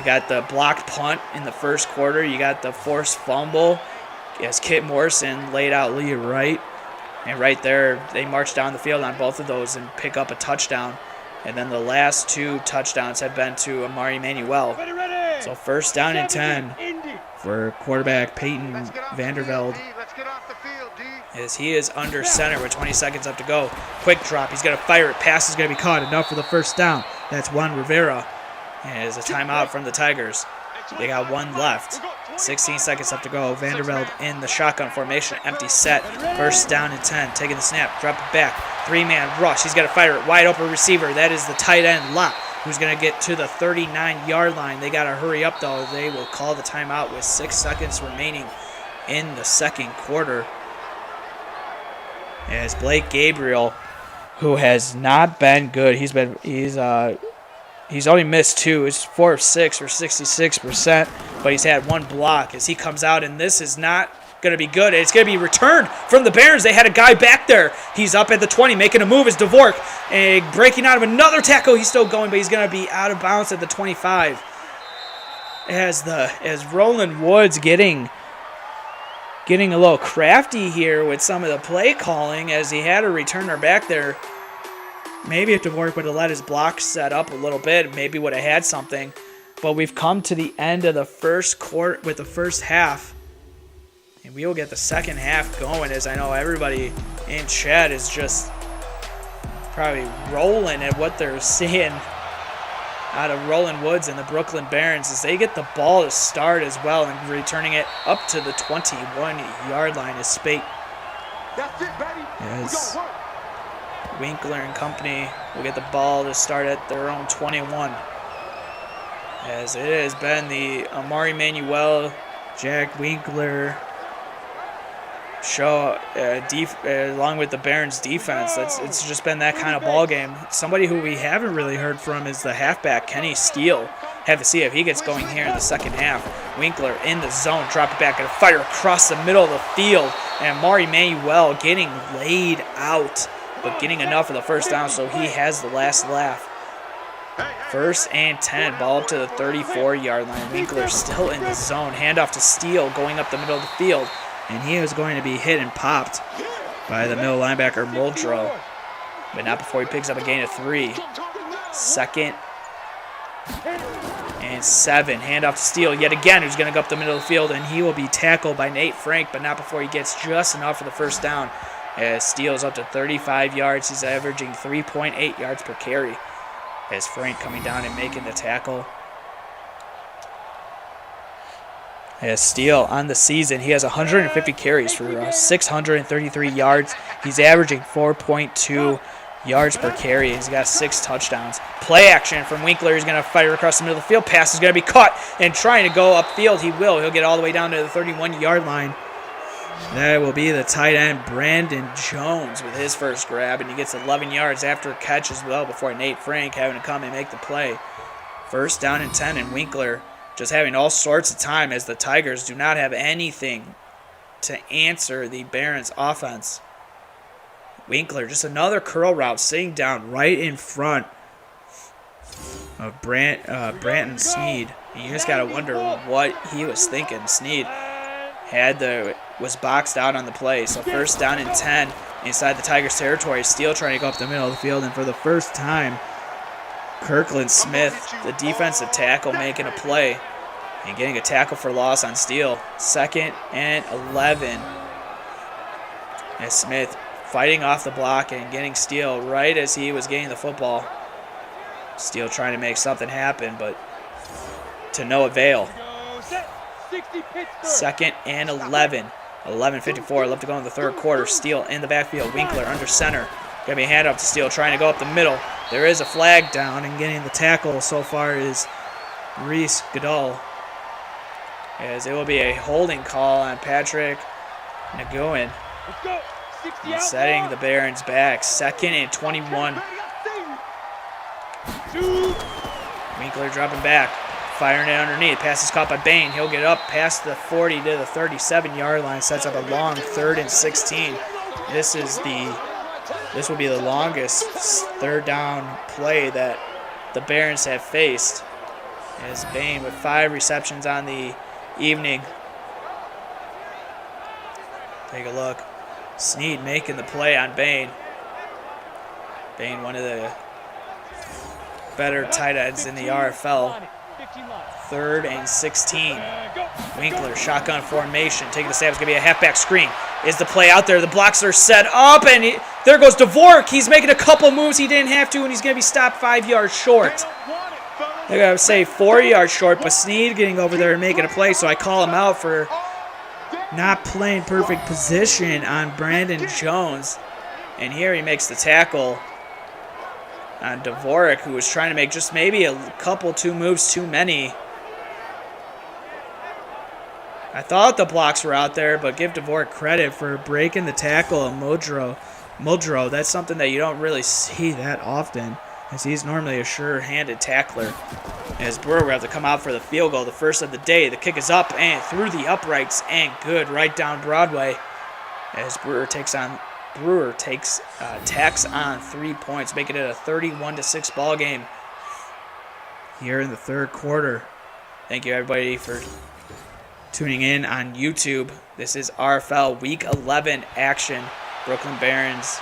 got the blocked punt in the 1st quarter. You got the forced fumble as Kit Morrison laid out Lee Wright. And right there, they march down the field on both of those and pick up a touchdown. And then the last 2 touchdowns have been to Amari Manuel. So 1st down and 10 for quarterback Peyton Vandervelde, as he is under center with 20 seconds left to go. Quick drop. He's going to fire it. Pass is going to be caught. Enough for the 1st down. That's Juan Rivera. And it is a timeout from the Tigers. They got 1 left. 16 seconds left to go. Vandervelde in the shotgun formation. Empty set. 1st down and 10. Taking the snap. Drop it back. 3-man rush. He's got to fire it. Wide open receiver. That is the tight end, Lott, who's going to get to the 39-yard line. They got to hurry up, though. They will call the timeout with 6 seconds remaining in the 2nd quarter. As Blake Gabriel, who has not been good, he's only missed 2. It's 4 of 6 for 66%, but he's had 1 block as he comes out, and this is not going to be good. It's going to be returned from the Barons. They had a guy back there. He's up at the 20, making a move as Dvorak, and breaking out of another tackle. He's still going, but he's going to be out of bounds at the 25. As Roland Woods getting getting a little crafty here with some of the play calling as he had a returner back there. Maybe if Dvorak would have let his block set up a little bit, maybe would have had something. But we've come to the end of the first quarter with the first half. And we will get the second half going, as I know everybody in chat is just probably rolling at what they're seeing out of Roland Woods and the Brooklyn Barons as they get the ball to start as well and returning it up to the 21-yard line as Spate. That's it, baby. As Winkler and company will get the ball to start at their own 21. As it has been the Amari Manuel, Jack Winkler show along with the Barons defense. It's just been that kind of ball game. Somebody who we haven't really heard from is the halfback Kenny Steele. Have to see if he gets going here in the second half. Winkler in the zone, drop it back and fire across the middle of the field, and Amari Manuel getting laid out, but getting enough of the first down, so he has the last laugh. First and 10, ball up to the 34-yard line. Winkler still in the zone. Handoff to Steele going up the middle of the field. And he is going to be hit and popped by the middle linebacker, Muldrow. But not before he picks up a gain of 3. Second and 7. Handoff to Steele yet again, who's going to go up the middle of the field. And he will be tackled by Nate Frank, but not before he gets just enough for the first down. As Steele's up to 35 yards. He's averaging 3.8 yards per carry. As Frank coming down and making the tackle. As Steele on the season, he has 150 carries for 633 yards. He's averaging 4.2 yards per carry. He's got 6 touchdowns. Play action from Winkler. He's going to fire across the middle of the field. Pass is going to be caught and trying to go upfield. He will. He'll get all the way down to the 31-yard line. That will be the tight end, Brandon Jones, with his first grab, and he gets 11 yards after a catch as well before Nate Frank having to come and make the play. First down and 10, and Winkler just having all sorts of time as the Tigers do not have anything to answer the Barons' offense. Winkler, just another curl route, sitting down right in front of Branton Sneed. And you just got to wonder what he was thinking. Sneed was boxed out on the play. So first down and 10 inside the Tigers' territory. Steele trying to go up the middle of the field, and for the first time, Kirkland Smith, the defensive tackle, making a play and getting a tackle for loss on Steele. Second and 11. As Smith fighting off the block and getting Steele right as he was getting the football. Steele trying to make something happen, but to no avail. Second and 11. 11:54 left to go in the third quarter. Steele in the backfield. Winkler under center. Going to be a handoff to Steele, trying to go up the middle. There is a flag down, and getting the tackle so far is Reese Goodall. As it will be a holding call on Patrick Nguyen. Setting the Barons back. Second and 21. Winkler dropping back. Firing it underneath. Pass is caught by Bain. He'll get up past the 40 to the 37-yard line. Sets up a long 3rd and 16. This will be the longest third down play that the Barons have faced. As Bain with 5 receptions on the evening. Take a look. Sneed making the play on Bain. Bain, one of the better tight ends in the RFL. 3rd and 16. Winkler, shotgun formation, taking the snap. It's going to be a halfback screen. Is the play out there? The blocks are set up, and there goes Dvorak. He's making a couple moves he didn't have to, and he's going to be stopped 5 yards short. They're going to say 4 yards short, but Sneed getting over there and making a play, so I call him out for not playing perfect position on Brandon Jones. And here he makes the tackle on Dvorak, who was trying to make just maybe a couple, 2 moves too many. I thought the blocks were out there, but give Dvorak credit for breaking the tackle of Muldrow. That's something that you don't really see that often, as he's normally a sure-handed tackler. As Brewer will have to come out for the field goal, the first of the day. The kick is up and through the uprights and good right down Broadway. As Brewer tacks on 3 points, making it a 31-6 ball game here in the third quarter. Thank you everybody for tuning in on YouTube. This is RFL Week 11 action. Brooklyn Barons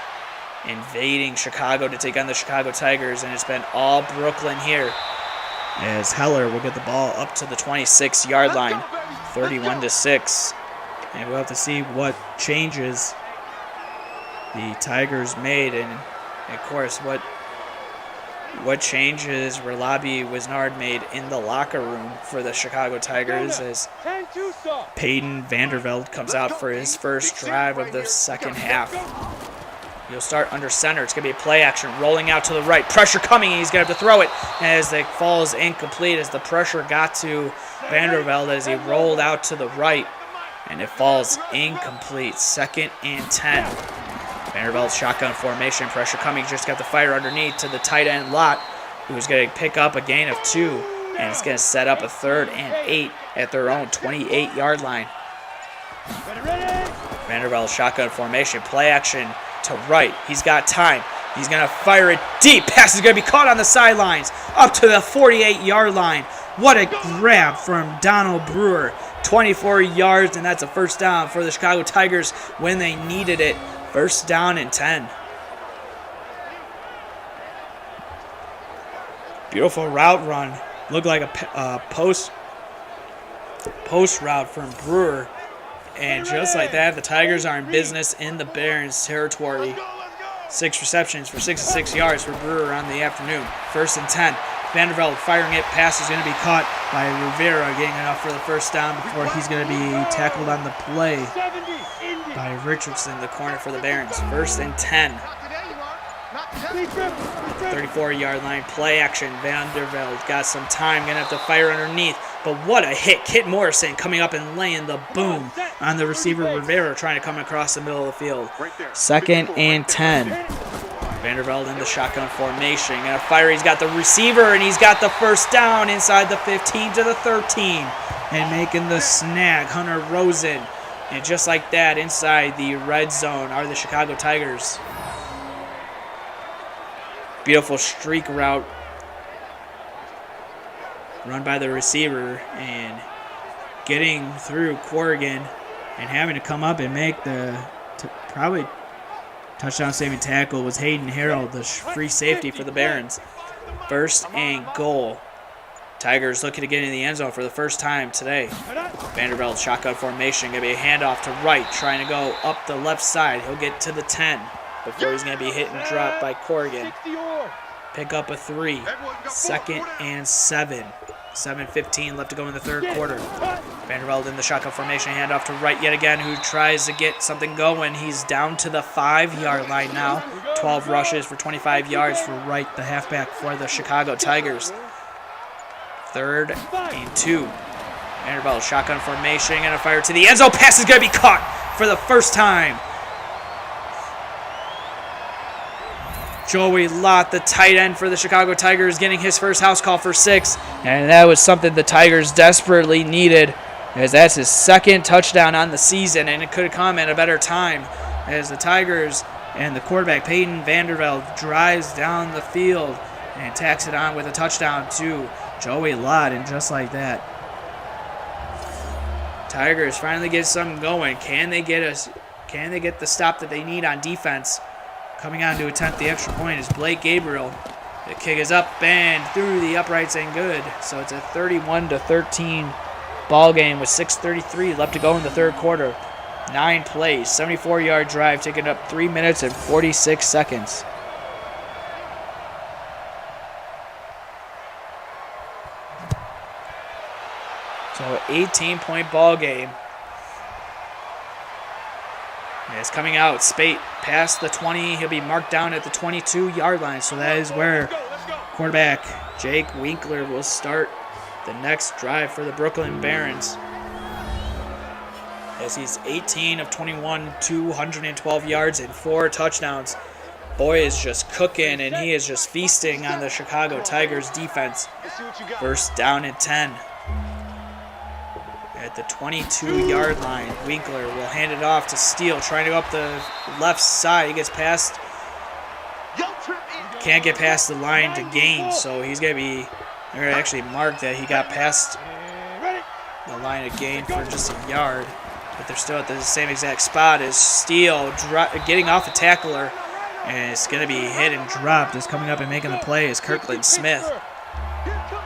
invading Chicago to take on the Chicago Tigers, and it's been all Brooklyn here as Heller will get the ball up to the 26-yard line, 31-6. And we'll have to see what changes the Tigers made, and of course what changes Relabi Wisnard made in the locker room for the Chicago Tigers as Peyton Vanderveld comes out for his first drive of the second half. He'll start under center. It's going to be a play action, rolling out to the right. Pressure coming, and he's going to have to throw it as it falls incomplete as the pressure got to Vanderveld as he rolled out to the right, and it falls incomplete. 2nd and 10. Vandervelt's shotgun formation, pressure coming, just got the fire underneath to the tight end Lot, who's going to pick up a gain of 2, and it's going to set up a 3rd and 8 at their own 28-yard line. Vandervelt's shotgun formation, play action to right. He's got time. He's going to fire it deep. Pass is going to be caught on the sidelines up to the 48-yard line. What a grab from Donald Brewer. 24 yards, and that's a first down for the Chicago Tigers when they needed it. First down and 10. Beautiful route run. Looked like a post route from Brewer. And just like that, the Tigers are in business in the Barons territory. 6 receptions for 66 yards for Brewer on the afternoon. 1st and 10. Vanderveld firing it. Pass is going to be caught by Rivera, getting enough for the first down before he's going to be tackled on the play by Richardson, the corner for the Barons. 1st and 10. 34-yard line, play action. Vanderveld got some time, going to have to fire underneath. But what a hit. Kit Morrison coming up and laying the boom on the receiver Rivera, trying to come across the middle of the field. 2nd and 10. Vanderveld in the shotgun formation. Going to fire. He's got the receiver, and he's got the first down inside the 15 to the 13. And making the snag, Hunter Rosen. And just like that, inside the red zone are the Chicago Tigers. Beautiful streak route run by the receiver, and getting through Corrigan and having to come up and make the probably touchdown saving tackle was Hayden Harrell, the free safety for the Barons. 1st and goal. Tigers looking to get in the end zone for the first time today. Vanderbilt shotgun formation, going to be a handoff to right, trying to go up the left side. He'll get to the 10 before he's going to be hit and dropped by Corrigan. Pick up a 3. 2nd and 7. 7:15 left to go in the third quarter. Vanderveld in the shotgun formation, handoff to right yet again, who tries to get something going. He's down to the 5-yard line now. 12 rushes for 25 yards for Wright, the halfback for the Chicago Tigers. 3rd and 2. Vanderveld shotgun formation, and a fire to the end zone. Pass is going to be caught for the first time. Joey Lott, the tight end for the Chicago Tigers, getting his first house call for 6. And that was something the Tigers desperately needed, as that's his 2nd touchdown on the season, and it could have come at a better time as the Tigers and the quarterback Peyton Vanderveld drives down the field and tacks it on with a touchdown to Joey Lott, and just like that, Tigers finally get something going. Can they get the stop that they need on defense? Coming on to attempt the extra point is Blake Gabriel. The kick is up and through the uprights and good. So it's a 31-13 ball game with 6:33 left to go in the third quarter. 9 plays, 74-yard drive, taking up 3 minutes and 46 seconds. So an 18-point ball game. It's coming out. Spate past the 20. He'll be marked down at the 22-yard line. So that is where quarterback Jake Winkler will start the next drive for the Brooklyn Barons. As he's 18 of 21, 212 yards and 4 touchdowns. Boy is just cooking, and he is just feasting on the Chicago Tigers defense. First down and 10. At the 22-yard line, Winkler will hand it off to Steele, trying to go up the left side. He gets past, can't get past the line to gain, so he's going to be, they're going to actually mark that he got past the line of gain for just a yard. But they're still at the same exact spot as Steele getting off a tackler. And it's going to be hit and dropped. Is coming up and making the play is Kirkland Smith.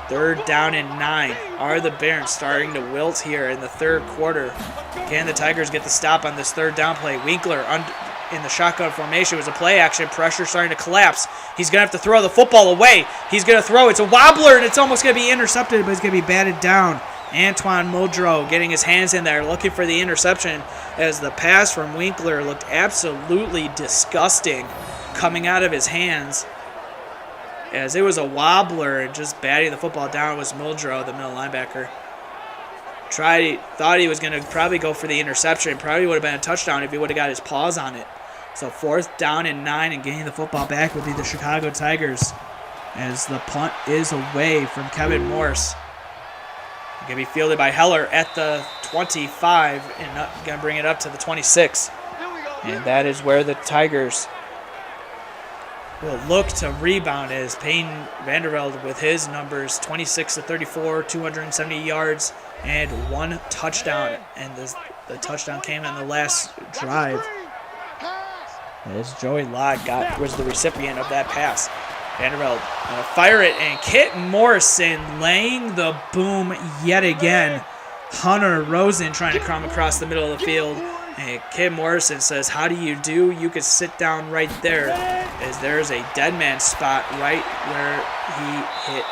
3rd down and 9. Are the Barons starting to wilt here in the 3rd quarter? Can the Tigers get the stop on this 3rd down play? Winkler in the shotgun formation was a play action. Pressure starting to collapse. He's going to have to throw the football away. He's going to throw. It's a wobbler, and it's almost going to be intercepted, but it's going to be batted down. Antoine Muldrow getting his hands in there, looking for the interception as the pass from Winkler looked absolutely disgusting coming out of his hands. As it was a wobbler and just batting the football down was Muldrow, the middle linebacker. Thought he was going to probably go for the interception. Probably would have been a touchdown if he would have got his paws on it. So 4th down and 9 and getting the football back would be the Chicago Tigers as the punt is away from Kevin Morse. Going to be fielded by Heller at the 25 and going to bring it up to the 26. And that is where the Tigers will look to rebound as Payne Vandervelde with his numbers 26-34, 270 yards, and 1 touchdown. And the touchdown came in the last drive as Joey Lott was the recipient of that pass. Vandervelde going to fire it, and Kit Morrison laying the boom yet again. Hunter Rosen trying to come across the middle of the field. And Kit Morrison says, how do you do? You could sit down right there, as there's a dead man spot right where he hit,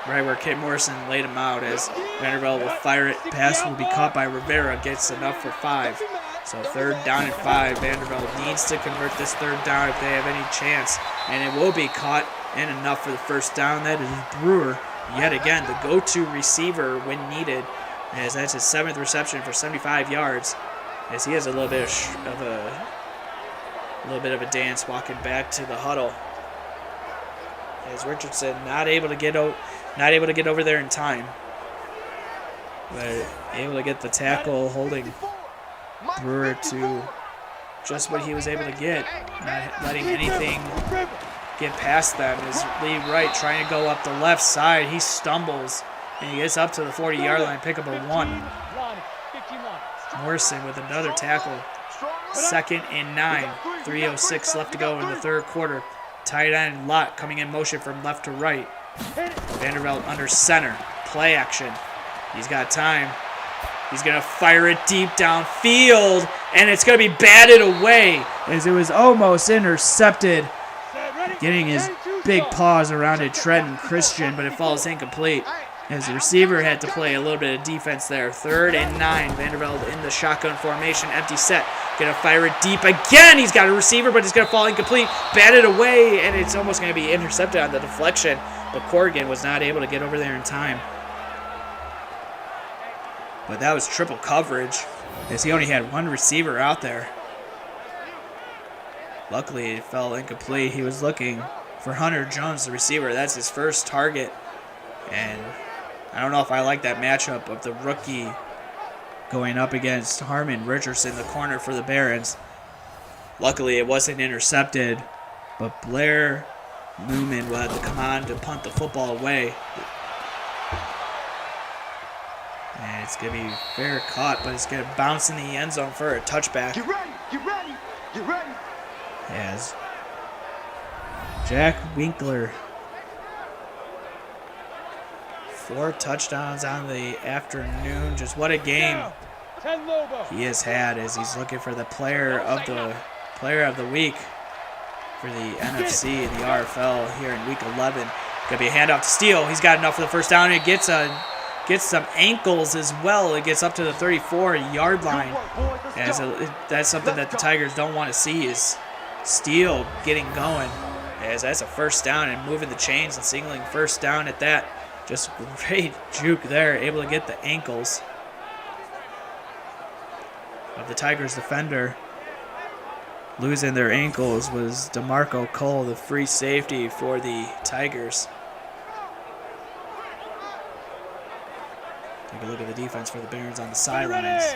right where Kit Morrison laid him out, as Vandervelde will fire it. Pass will be caught by Rivera, gets enough for 5. So 3rd down and 5. Vandervelde needs to convert this 3rd down if they have any chance. And it will be caught and enough for the 1st down. That is Brewer, yet again, the go-to receiver when needed, as that's his 7th reception for 75 yards. As he has a little bit of a dance walking back to the huddle. As Richardson not able to get over there in time, but able to get the tackle, holding Brewer to just what he was able to get, not letting anything get past them. As Lee Wright trying to go up the left side, he stumbles and he gets up to the 40-yard line, pick up a 1. Morrison with another tackle. 2nd and 9, 3:06 left to go in the 3rd quarter. Tight end Lott coming in motion from left to right. Vandervelde under center, play action. He's got time. He's going to fire it deep downfield, and it's going to be batted away as it was almost intercepted. Getting his big paws around it, Trenton Christian, but it falls incomplete as the receiver had to play a little bit of defense there. 3rd and 9, Vandervelde in the shotgun formation, empty set. Going to fire it deep again. He's got a receiver, but it's going to fall incomplete. Batted away, and it's almost going to be intercepted on the deflection, but Corrigan was not able to get over there in time. But that was triple coverage, as he only had 1 receiver out there. Luckily, it fell incomplete. He was looking for Hunter Jones, the receiver. That's his first target. And I don't know if I like that matchup of the rookie going up against Harmon Richardson, the corner for the Barons. Luckily, it wasn't intercepted, but Blair Newman will have to come on to punt the football away. And it's going to be fair caught, but it's going to bounce in the end zone for a touchback. Get ready, get ready, get ready. As Jack Winkler, 4 touchdowns on the afternoon. Just what a game he has had, as he's looking for the player of the week for the NFC and the RFL here in Week 11. Gonna be a handoff to Steele. He's got enough for the first down. It gets some ankles as well. It gets up to the 34-yard line. As that's something that the Tigers don't want to see, is Steele getting going. As that's a first down and moving the chains and signaling first down at that. Just great juke there, able to get the ankles of the Tigers defender. Losing their ankles was DeMarco Cole, the free safety for the Tigers. Take a look at the defense for the Barons on the sidelines.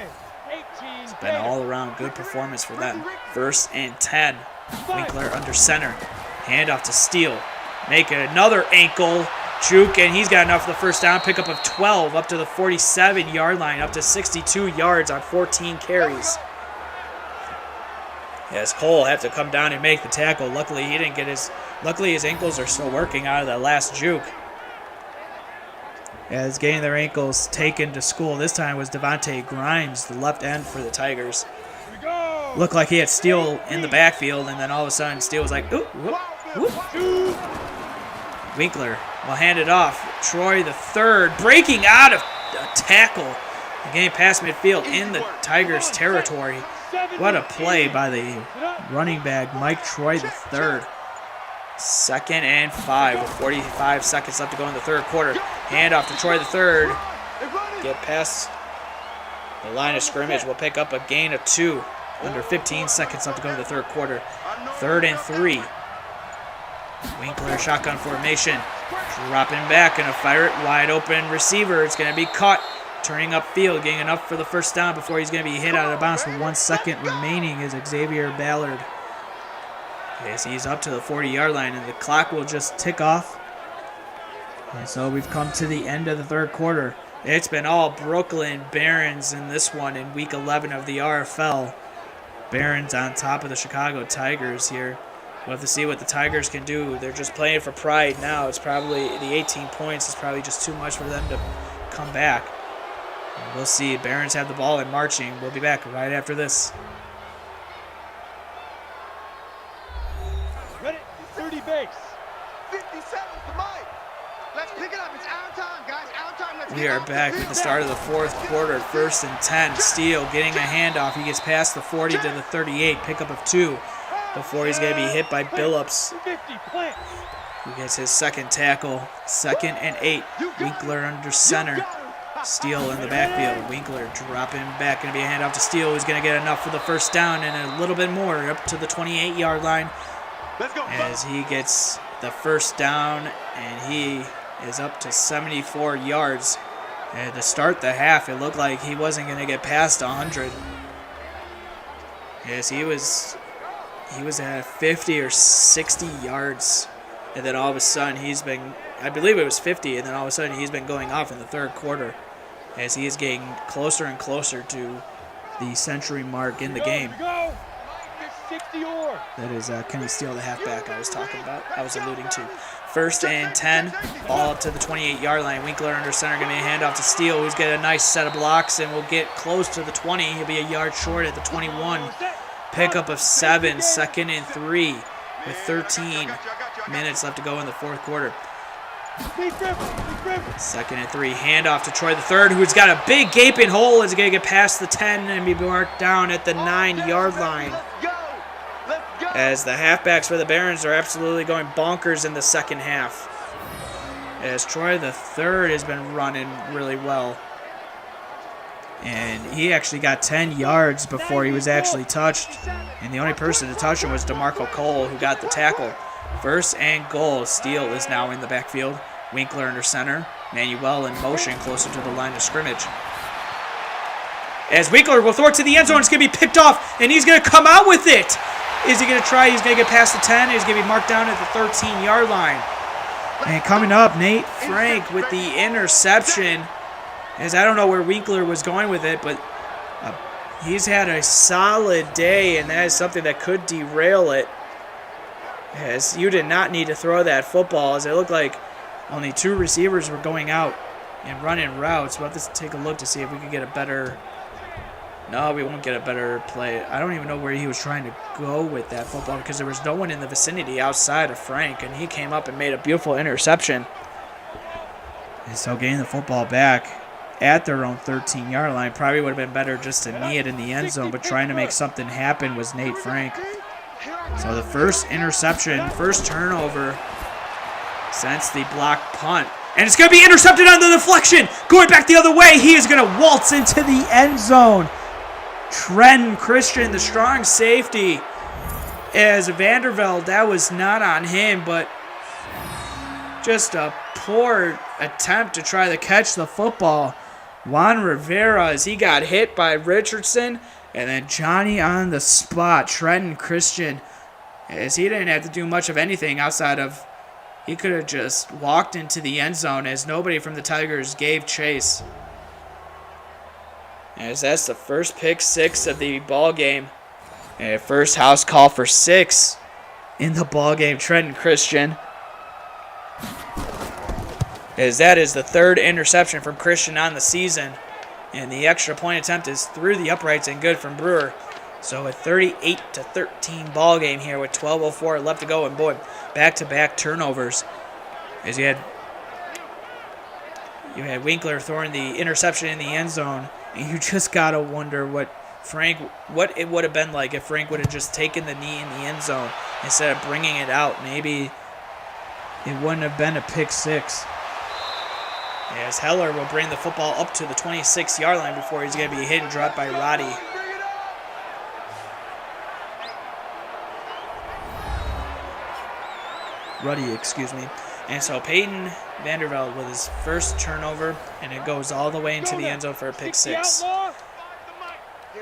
It's been all around good performance for them. 1st and 10. Winkler under center. Handoff to Steele. Make it another ankle. Juke, and he's got enough for the first down. Pickup of 12 up to the 47-yard line, up to 62 yards on 14 carries. As Cole had to come down and make the tackle. Luckily, his ankles are still working out of that last juke. As getting their ankles taken to school. This time was Devontae Grimes, the left end for the Tigers. Looked like he had Steele in the backfield, and then all of a sudden Steele was like, ooh, whoop, whoop. Winkler will hand it off. Troy the third, breaking out of a tackle. Getting past midfield in the Tigers' territory. What a play by the running back, Mike Troy the third. 2nd and 5 with 45 seconds left to go in the third quarter. Hand off to Troy the third. Get past the line of scrimmage. We'll pick up a gain of 2. Under 15 seconds left to go in the third quarter. 3rd and 3. Winkler shotgun formation. Dropping back, and a fire it wide open receiver. It's going to be caught. Turning upfield, getting enough for the first down before he's going to be hit out of bounds with 1 second remaining is Xavier Ballard. Yes, he's up to the 40-yard line, and the clock will just tick off. And so we've come to the end of the third quarter. It's been all Brooklyn Barons in this one in Week 11 of the RFL. Barons on top of the Chicago Tigers here. We'll have to see what the Tigers can do. They're just playing for pride now. It's probably the 18 points is probably just too much for them to come back. And we'll see. Barons have the ball and marching. We'll be back right after this. Ready? 30 base. 57 to Mike. Let's pick it up. It's our time, guys. Our time. Let's We are back at the start of the fourth quarter. 1st and 10. Steele getting a handoff. He gets past the 40 to the 38. Pickup of 2 before he's going to be hit by Billups. Who gets his second tackle. 2nd and 8. Winkler under center. Steele in the backfield. Winkler dropping back. Going to be a handoff to Steele, who's going to get enough for the first down and a little bit more up to the 28-yard line. As he gets the first down, and he is up to 74 yards. And to start the half, it looked like he wasn't going to get past 100. Yes, he was at 50 or 60 yards. And then all of a sudden he's been, I believe it was 50, and then all of a sudden he's been going off in the third quarter as he is getting closer and closer to the century mark in the game. That is Kenny Steele, the halfback I was talking about, I was alluding to. 1st and 10, ball up to the 28-yard line. Winkler under center, going to be a handoff to Steele, who's got a nice set of blocks and will get close to the 20. He'll be a yard short at the 21. Pickup of 7, 2nd and 3 with 13 minutes left to go in the fourth quarter. 2nd and 3, handoff to Troy the third, who's got a big gaping hole. Is going to get past the 10 and be marked down at the 9-yard line. As the halfbacks for the Barons are absolutely going bonkers in the second half. As Troy the third has been running really well. And he actually got 10 yards before he was actually touched. And the only person to touch him was DeMarco Cole, who got the tackle. 1st and goal. Steele is now in the backfield. Winkler under center. Manuel in motion closer to the line of scrimmage. As Winkler will throw it to the end zone, it's going to be picked off, and he's going to come out with it. Is he going to try? He's going to get past the 10. He's going to be marked down at the 13-yard line. And coming up, Nate Frank with the interception. As I don't know where Winkler was going with it, but he's had a solid day, and that is something that could derail it. As you did not need to throw that football, as it looked like only 2 receivers were going out and running routes. We'll have to take a look to see if we could get a better... No, we won't get a better play. I don't even know where he was trying to go with that football because there was no one in the vicinity outside of Frank, and he came up and made a beautiful interception. And so getting the football back at their own 13-yard line probably would have been better just to knee it in the end zone, but trying to make something happen was Nate Frank. So the first interception, first turnover since the block punt. And it's going to be intercepted on the deflection. Going back the other way, he is going to waltz into the end zone. Trenton Christian, the strong safety, as Vandervelde, that was not on him, but just a poor attempt to try to catch the football. Juan Rivera, as he got hit by Richardson, and then Johnny on the spot, Trenton Christian, as he didn't have to do much of anything outside of, He could have just walked into the end zone as nobody from the Tigers gave chase. As that's the first pick six of the ball game. And first house call for 6 in the ball game. Trenton Christian. As that is the 3rd interception from Christian on the season. And the extra point attempt is through the uprights and good from Brewer. So a 38-13 ball game here with 12:04 left to go. And boy, back-to-back turnovers. As you had Winkler throwing the interception in the end zone. And you just got to wonder what it would have been like if Frank would have just taken the knee in the end zone instead of bringing it out. Maybe it wouldn't have been a pick six. As Heller will bring the football up to the 26-yard line before he's going to be hit and dropped by Roddy. Excuse me. And so Peyton Vandervelde with his first turnover, and it goes all the way into the end zone for a pick six. Here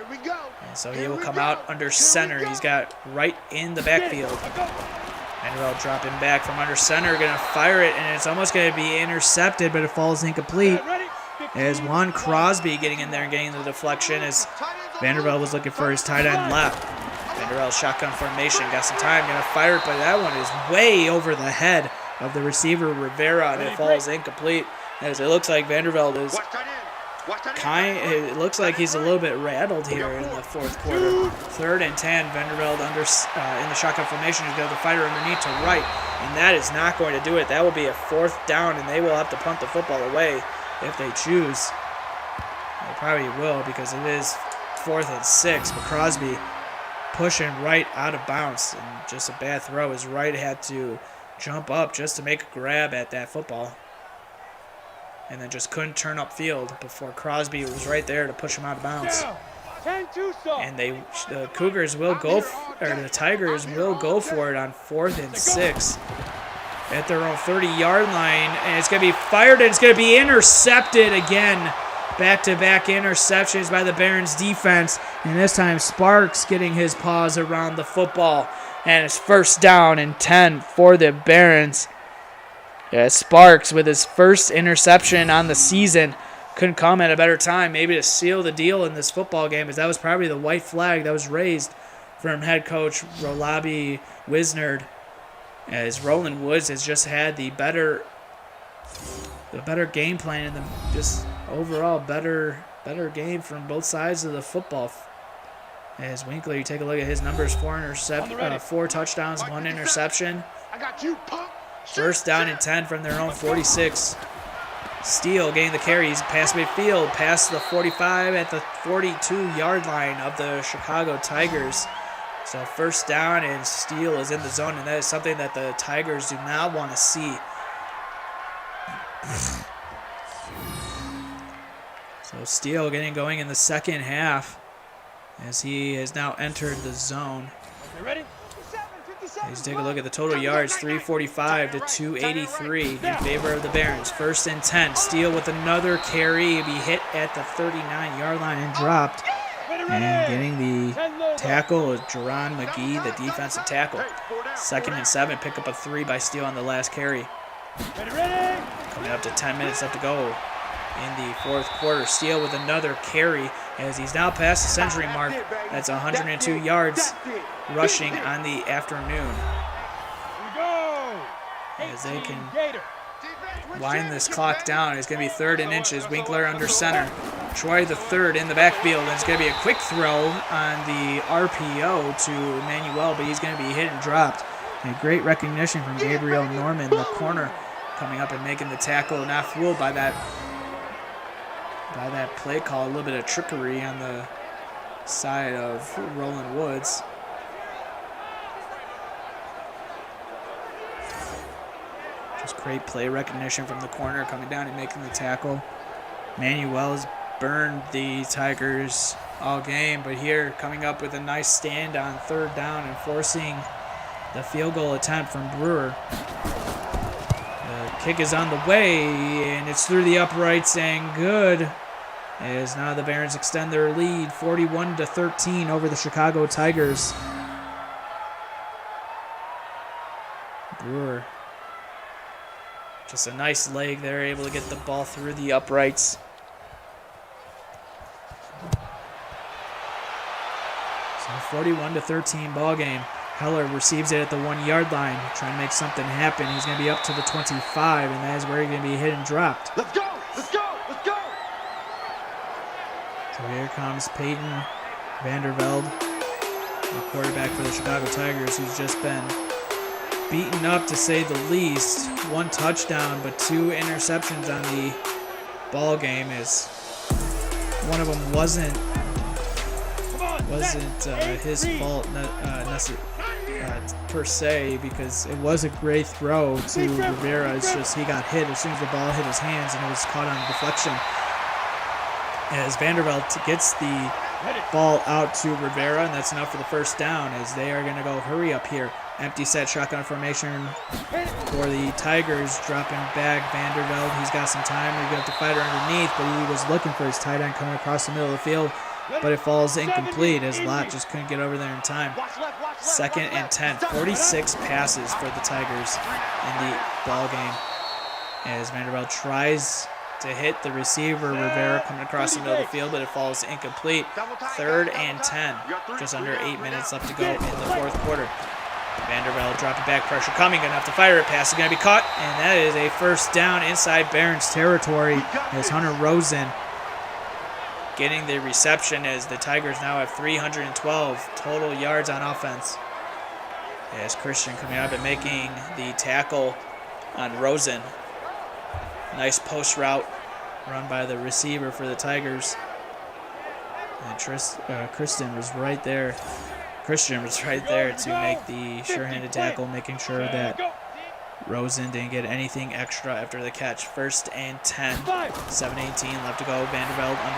we go. And so he will come out under center. He's got right in the backfield. Vandervelde dropping back from under center, going to fire it, and it's almost going to be intercepted, but it falls incomplete. As Juan Crosby getting in there and getting the deflection as Vandervelde was looking for his tight end left. Vandervelde shotgun formation, got some time, going to fire it, but that one is way over the head of the receiver Rivera, and it falls incomplete. As it looks like Vandervelde is it looks like he's a little bit rattled here in the fourth quarter. 3rd and 10, Vandervelde in the shotgun formation is going to fire underneath to right, and that is not going to do it. That will be a 4th down, and they will have to punt the football away if they choose. They probably will because it is 4th and 6, but Crosby pushing right out of bounds, and just a bad throw as Wright had to jump up just to make a grab at that football. And then just couldn't turn upfield before Crosby was right there to push him out of bounds. And the Cougars will go, the Tigers will go for it on 4th and 6 at their own 30-yard line. And it's going to be fired, and it's going to be intercepted again. Back-to-back interceptions by the Barons defense. And this time Sparks getting his paws around the football. And it's 1st down and 10 for the Barons. Yeah, Sparks with his first interception on the season. Couldn't come at a better time, maybe to seal the deal in this football game, as that was probably the white flag that was raised from head coach Rolabi Wisnard, as Roland Woods has just had the better game plan and the just overall better game from both sides of the football. As Winkler, you take a look at his numbers: 4 touchdowns, 1 interception. I got you, punk. 1st down and 10 from their own 46. Steele getting the carries past midfield, past the 45 at the 42-yard line of the Chicago Tigers. So 1st down, and Steele is in the zone, and that is something that the Tigers do not want to see. So Steele getting going in the second half as he has now entered the zone. You ready? Let's take a look at the total yards, 345 to 283 in favor of the Barons. 1st and 10. Steele with another carry. He'll be hit at the 39-yard line and dropped. And getting the tackle is Jerron McGee, the defensive tackle. 2nd and 7. Pick up a 3 by Steele on the last carry. Coming up to 10 minutes left to go in the 4th quarter. Steele with another carry as he's now past the century mark. That's 102 yards rushing on the afternoon. As they can wind this clock down, it's going to be 3rd and inches. Winkler under center. Troy the 3rd in the backfield. And it's going to be a quick throw on the RPO to Emmanuel, but he's going to be hit and dropped. And great recognition from Gabriel Norman, the corner, coming up and making the tackle. Not fooled by that play call. A little bit of trickery on the side of Roland Woods. Just great play recognition from the corner, coming down and making the tackle. Manuel has burned the Tigers all game, but here coming up with a nice stand on 3rd down and forcing the field goal attempt from Brewer. The kick is on the way, and it's through the uprights and good. As now the Barons extend their lead 41-13 over the Chicago Tigers. Brewer Just a nice leg there, able to get the ball through the uprights. So 41-13 ball game. Heller receives it at the 1-yard line, trying to make something happen. He's going to be up to the 25, and that is where he's going to be hit and dropped. Let's go! Let's go! Let's go! So here comes Peyton Vandervelde, the quarterback for the Chicago Tigers, who's just been beaten up to say the least. 1 touchdown, but 2 interceptions on the ball game, as one of them wasn't his fault per se, because it was a great throw to Rivera. It's just he got hit as soon as the ball hit his hands, and it was caught on deflection. As Vandervelde gets the ball out to Rivera, and that's enough for the first down, as they are going to go hurry up here. Empty set shotgun formation for the Tigers, dropping back Vandervelde. He's got some time. He's got the fighter underneath, but he was looking for his tight end coming across the middle of the field, but it falls incomplete as Lott just couldn't get over there in time. 2nd and 10. 46 passes for the Tigers in the ball game, as Vandervelde tries to hit the receiver, Rivera, coming across the middle of the field, but it falls incomplete. 3rd and 10. Just under 8 minutes left to go in the 4th quarter. Vandervelde dropping back, pressure coming, gonna have to fire it. Pass is gonna be caught, and that is a first down inside Barron's territory, as Hunter Rosen getting the reception, as the Tigers now have 312 total yards on offense. As Christian coming up and making the tackle on Rosen. Nice post route run by the receiver for the Tigers. And Christian was right there to make the sure-handed tackle, making sure that Rosen didn't get anything extra after the catch. 1st and 10. 7:18 left to go. Vandervelde in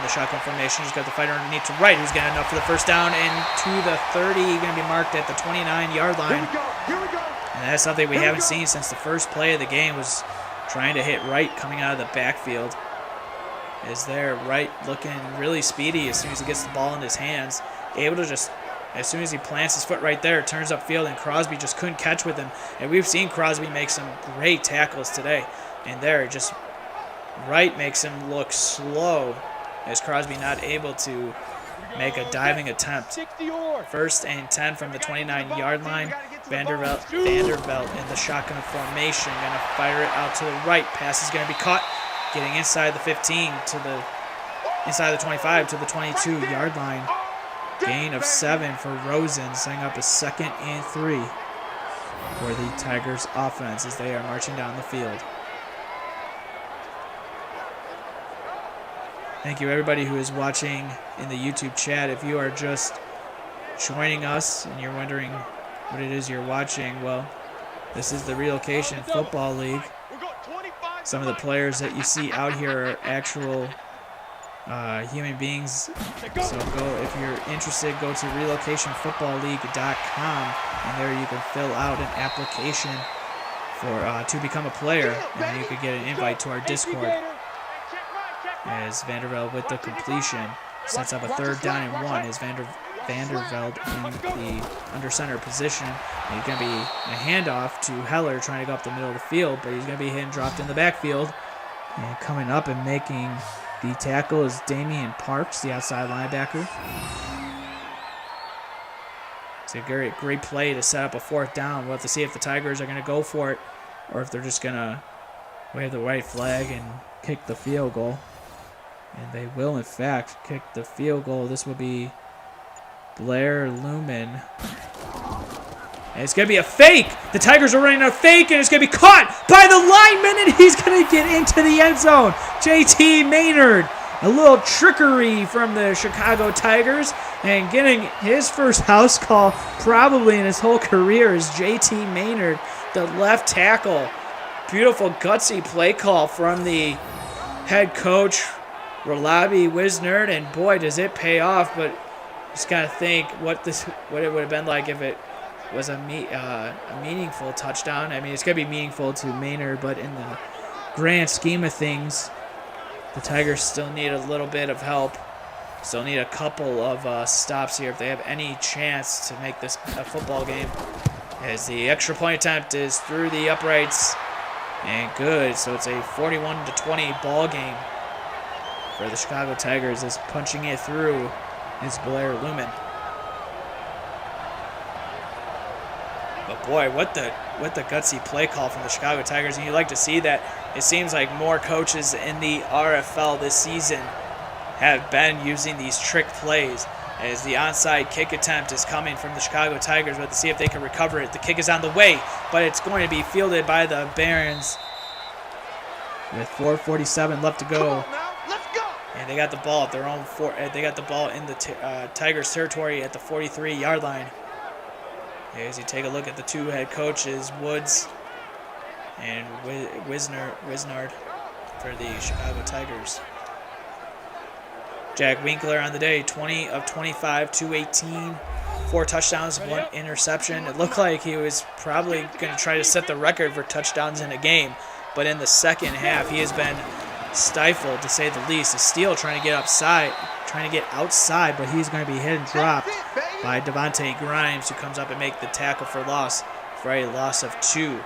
the shotgun formation. He's got the fighter underneath to right, who's got enough for the first down, and to the 30. Going to be marked at the 29-yard line. Here we go. And that's something we haven't seen since the first play of the game, was trying to hit Wright coming out of the backfield. Is there Wright looking really speedy as soon as he gets the ball in his hands, able to just, as soon as he plants his foot right there, turns upfield, and Crosby just couldn't catch with him. And we've seen Crosby make some great tackles today, and there just Wright makes him look slow, as Crosby not able to make a diving attempt. 1st and 10 from the 29-yard line. Vandervelde in the shotgun formation, gonna fire it out to the right. Pass is gonna be caught, getting inside the 15 to the inside the 25 to the 22-yard line. Gain of 7 for Rosen, setting up a 2nd and 3 for the Tigers offense as they are marching down the field. Thank you everybody who is watching in the YouTube chat. If you are just joining us and you're wondering what it is you're watching, well, this is the Relocation Football League. Some of the players that you see out here are actual human beings. So if you're interested, go to relocationfootballleague.com, and there you can fill out an application for to become a player, and then you could get an invite to our Discord. As Vandervelde with the completion sets up a 3rd down and 1, as Vandervelde in the under center position. And he's going to be a handoff to Heller, trying to go up the middle of the field, but he's going to be hit and dropped in the backfield. And coming up and making the tackle is Damian Parks, the outside linebacker. It's a great play to set up a 4th down. We'll have to see if the Tigers are going to go for it, or if they're just going to wave the white flag and kick the field goal. And they will, in fact, kick the field goal. This will be Blair Lumen. And it's going to be a fake. The Tigers are running a fake, and it's going to be caught by the lineman, and he's going to get into the end zone. JT Maynard. A little trickery from the Chicago Tigers, and getting his first house call probably in his whole career is JT Maynard, the left tackle. Beautiful, gutsy play call from the head coach, Ralabi Wisnerd, and boy, does it pay off. But just kind of think what it would have been like if it was a meaningful touchdown. I mean, it's going to be meaningful to Maynard, but in the grand scheme of things, the Tigers still need a little bit of help. Still need a couple of stops here if they have any chance to make this a football game. As the extra point attempt is through the uprights, And good. So it's a 41-20 ball game for the Chicago Tigers, as punching it through is Blair Lumen. But boy, what the gutsy play call from the Chicago Tigers. And you like to see that. It seems like more coaches in the RFL this season have been using these trick plays, as the onside kick attempt is coming from the Chicago Tigers. But to see if they can recover it. The kick is on the way, but it's going to be fielded by the Barons with 4:47 left to go. And they got the ball at their own they got the ball in the Tigers territory at the 43-yard line. As you take a look at the two head coaches, Woods and Wisnard for the Chicago Tigers. Jack Winkler on the day, 20 of 25, 218, 4 touchdowns, 1 interception. It looked like he was probably going to try to set the record for touchdowns in a game, but in the second half, he has been stifled, to say the least. Steele trying to get outside, but he's going to be hit and dropped by Devontae Grimes, who comes up and make the tackle for a loss of 2.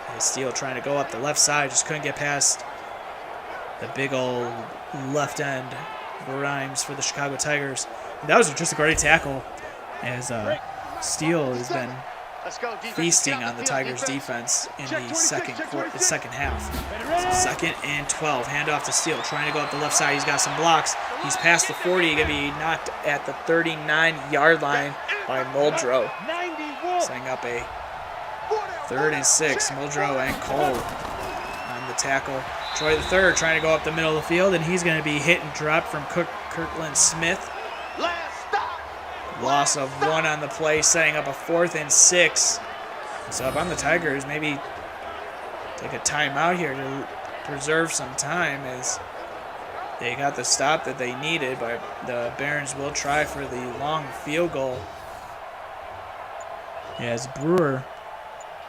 And Steele trying to go up the left side, just couldn't get past the big old left end Grimes for the Chicago Tigers. And that was just a great tackle, as Steele has been feasting on the Tigers defense in the second half. So 2nd and 12, handoff to Steele, trying to go up the left side. He's got some blocks. He's past the 40, going to be knocked at the 39-yard line by Muldrow, setting up a 3rd and 6. Muldrow and Cole on the tackle. Troy the third trying to go up the middle of the field, and he's going to be hit and dropped from Kirkland Smith. Loss of 1 on the play, setting up a 4th and 6. So if I'm the Tigers, maybe take a timeout here to preserve some time, as they got the stop that they needed, but the Barons will try for the long field goal, as Brewer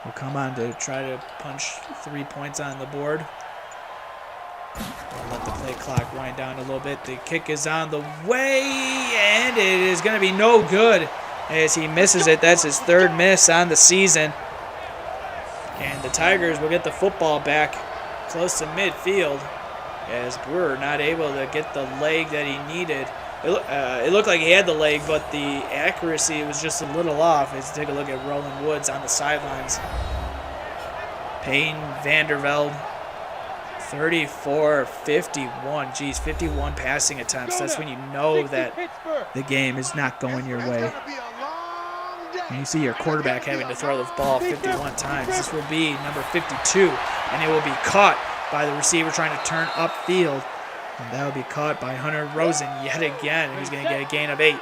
will come on to try to punch 3 points on the board. We'll let the play clock wind down a little bit. The kick is on the way, and it is going to be no good as he misses it. That's his 3rd miss on the season. And the Tigers will get the football back close to midfield, as Brewer not able to get the leg that he needed. It looked like he had the leg, but the accuracy was just a little off. As you take a look at Roland Woods on the sidelines. Payne Vandervelde, 34-51. Geez, 51 passing attempts. That's when you know that the game is not going your way. And you see your quarterback having to throw the ball 51 times. This will be number 52, and it will be caught by the receiver trying to turn upfield. And that will be caught by Hunter Rosen yet again, who's going to get a gain of 8.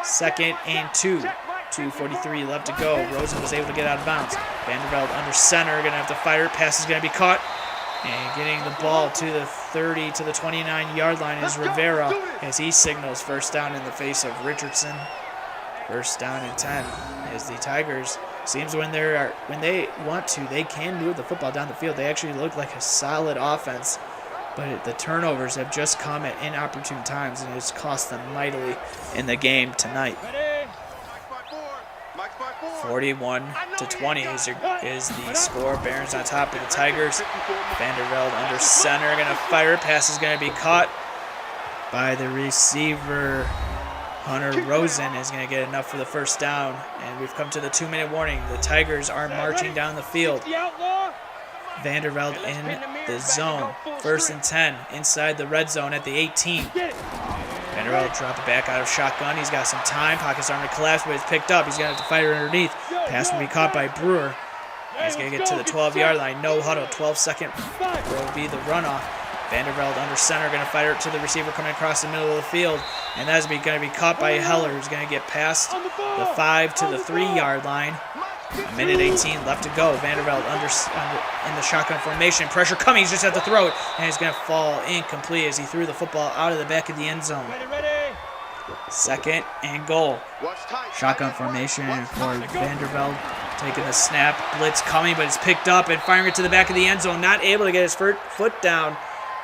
2nd and 2. 2:43 left to go. Rosen was able to get out of bounds. Vandervelde under center, going to have to fire. Pass is going to be caught. And getting the ball to the 30 to the 29-yard line is Rivera, as he signals first down in the face of Richardson. First down and 10. As the Tigers, seems when they want to, they can move the football down the field. They actually look like a solid offense, but the turnovers have just come at inopportune times, and it's cost them mightily in the game tonight. 41-20 is the score. Barons on top of the Tigers. Vandervelde under center, going to fire. Pass is going to be caught by the receiver. Hunter Rosen is going to get enough for the first down, and we've come to the 2-minute warning. The Tigers are marching down the field. Vandervelde in the zone. 1st and 10 inside the red zone at the 18. Vandervelde dropped it back out of shotgun. He's got some time. Pockets arm to collapse, but it's picked up. He's going to have to fight it underneath. Pass will be caught by Brewer. He's going to get to the 12-yard line. No huddle. 12-second will be the runoff. Vandervelde under center, going to fire it to the receiver coming across the middle of the field. And that's going to be caught by Heller, who's going to get past the 5 to the 3-yard line. 1:18 left to go. Vandervelde in the shotgun formation. Pressure coming. He's just at the throat, and he's going to fall incomplete as he threw the football out of the back of the end zone. 2nd and goal. Shotgun formation for Vandervelde. Taking the snap. Blitz coming, but it's picked up and firing it to the back of the end zone. Not able to get his foot down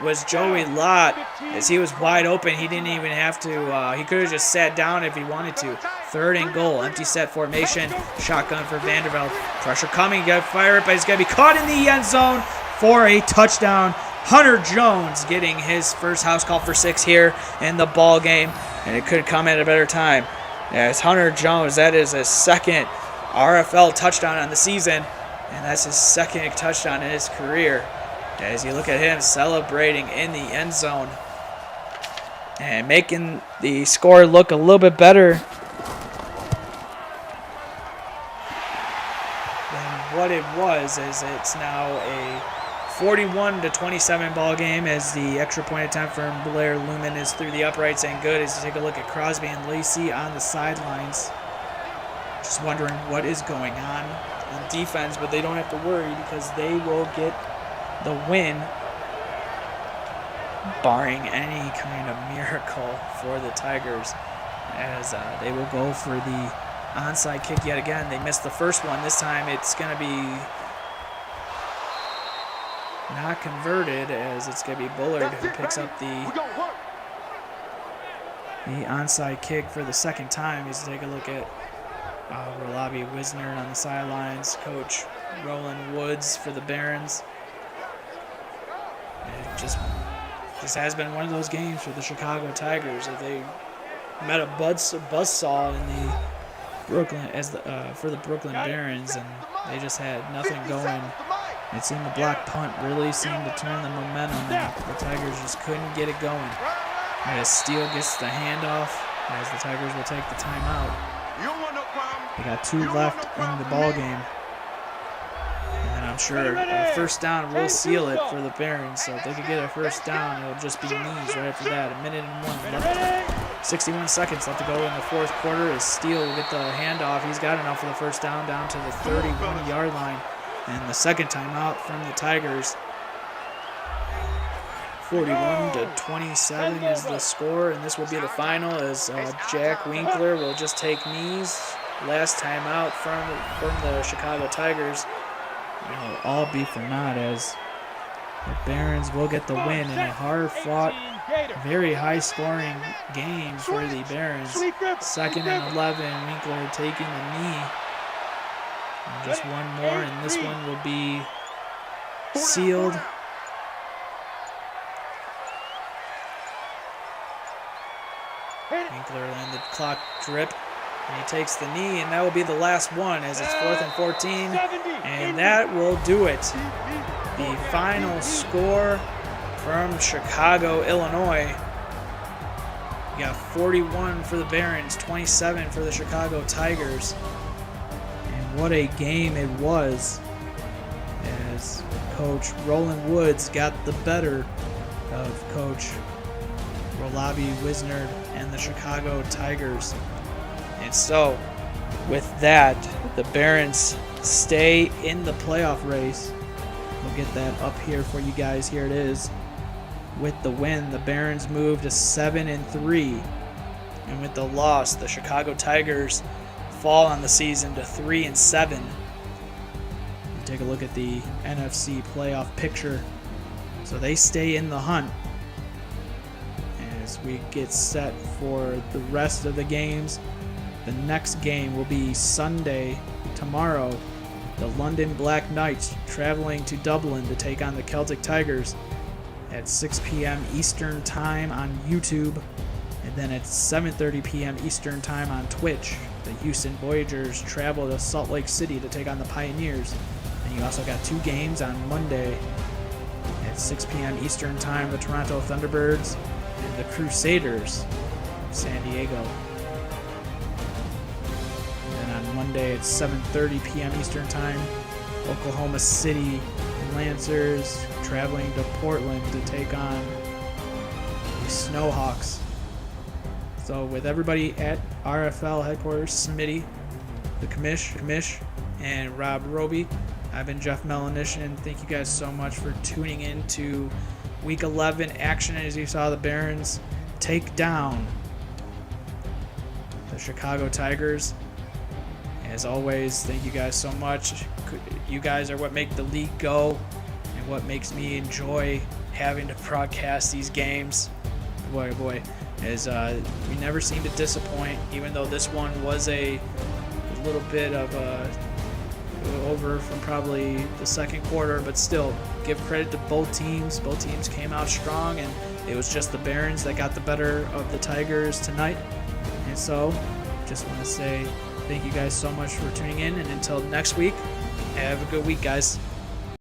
was Joey Lott, as he was wide open. He didn't even have to, he could have just sat down if he wanted to. 3rd and goal, empty set formation, shotgun for Vanderbilt. Pressure coming, got to fire it, but he's going to be caught in the end zone for a touchdown. Hunter Jones getting his first house call for 6 here in the ball game, and it could come at a better time. As Hunter Jones, that is his 2nd RFL touchdown on the season, and that's his 2nd touchdown in his career. As you look at him celebrating in the end zone and making the score look a little bit better than what it was, as it's now a 41-27 ball game, as the extra point attempt from Blair Lumen is through the uprights and good. As you take a look at Crosby and Lacey on the sidelines, just wondering what is going on defense, but they don't have to worry because they will get the win, barring any kind of miracle for the Tigers, as they will go for the onside kick yet again. They missed the first one. This time it's going to be not converted, as it's going to be Bullard who picks up the onside kick for the 2nd time. As you take a look at Rolabi Wisner on the sidelines, Coach Roland Woods for the Barons. It just has been one of those games for the Chicago Tigers that they met a buzzsaw in the Brooklyn for the Brooklyn Barons, and they just had nothing going. It seemed the block punt really seemed to turn the momentum, and the Tigers just couldn't get it going. As Steele gets the handoff, as the Tigers will take the timeout. They got 2 left in the ball game. And I'm sure a first down will seal it for the Barons. So if they could get a first down, it'll just be knees right after that. 1:01 left. 61 seconds left to go in the 4th quarter as Steele will get the handoff. He's got enough for the first down to the 31-yard line. And the 2nd timeout from the Tigers. 41-27 is the score, and this will be the final, as Jack Winkler will just take knees. Last timeout from the Chicago Tigers. It'll all be for naught, as the Barons will get the win in a hard-fought, very high-scoring game for the Barons. 2nd and 11, Winkler taking the knee. And just one more, and this one will be sealed. Winkler letting the clock drip, and he takes the knee, and that will be the last one, as it's 4th and 14, and that will do it. The final score from Chicago, Illinois. You got 41 for the Barons, 27 for the Chicago Tigers. And what a game it was, as Coach Roland Woods got the better of Coach Rolabi Wisner and the Chicago Tigers. And so, with that, the Barons stay in the playoff race. We'll get that up here for you guys. Here it is. With the win, the Barons move to 7-3. And with the loss, the Chicago Tigers fall on the season to 3-7. Take a look at the NFC playoff picture. So they stay in the hunt as we get set for the rest of the games. The next game will be Sunday, tomorrow. The London Black Knights traveling to Dublin to take on the Celtic Tigers at 6 p.m. Eastern Time on YouTube, and then at 7:30 p.m. Eastern Time on Twitch. The Houston Voyagers travel to Salt Lake City to take on the Pioneers. And you also got 2 games on Monday at 6 p.m. Eastern Time, the Toronto Thunderbirds and the Crusaders of San Diego. And then on Monday at 7:30 p.m. Eastern Time, Oklahoma City Lancers traveling to Portland to take on the Snowhawks. So with everybody at RFL headquarters, Smitty, the commish, and Rob Roby, I've been Jeff Melanish, and thank you guys so much for tuning in to Week 11 action. As you saw, the Barons take down the Chicago Tigers. As always, thank you guys so much. You guys are what make the league go and what makes me enjoy having to broadcast these games. Boy, oh boy, is we never seem to disappoint. Even though this one was a little bit of over from probably the second quarter, but still, give credit to both teams. Both teams came out strong, and it was just the Barons that got the better of the Tigers tonight. And so, just want to say thank you guys so much for tuning in, and until next week, have a good week, guys.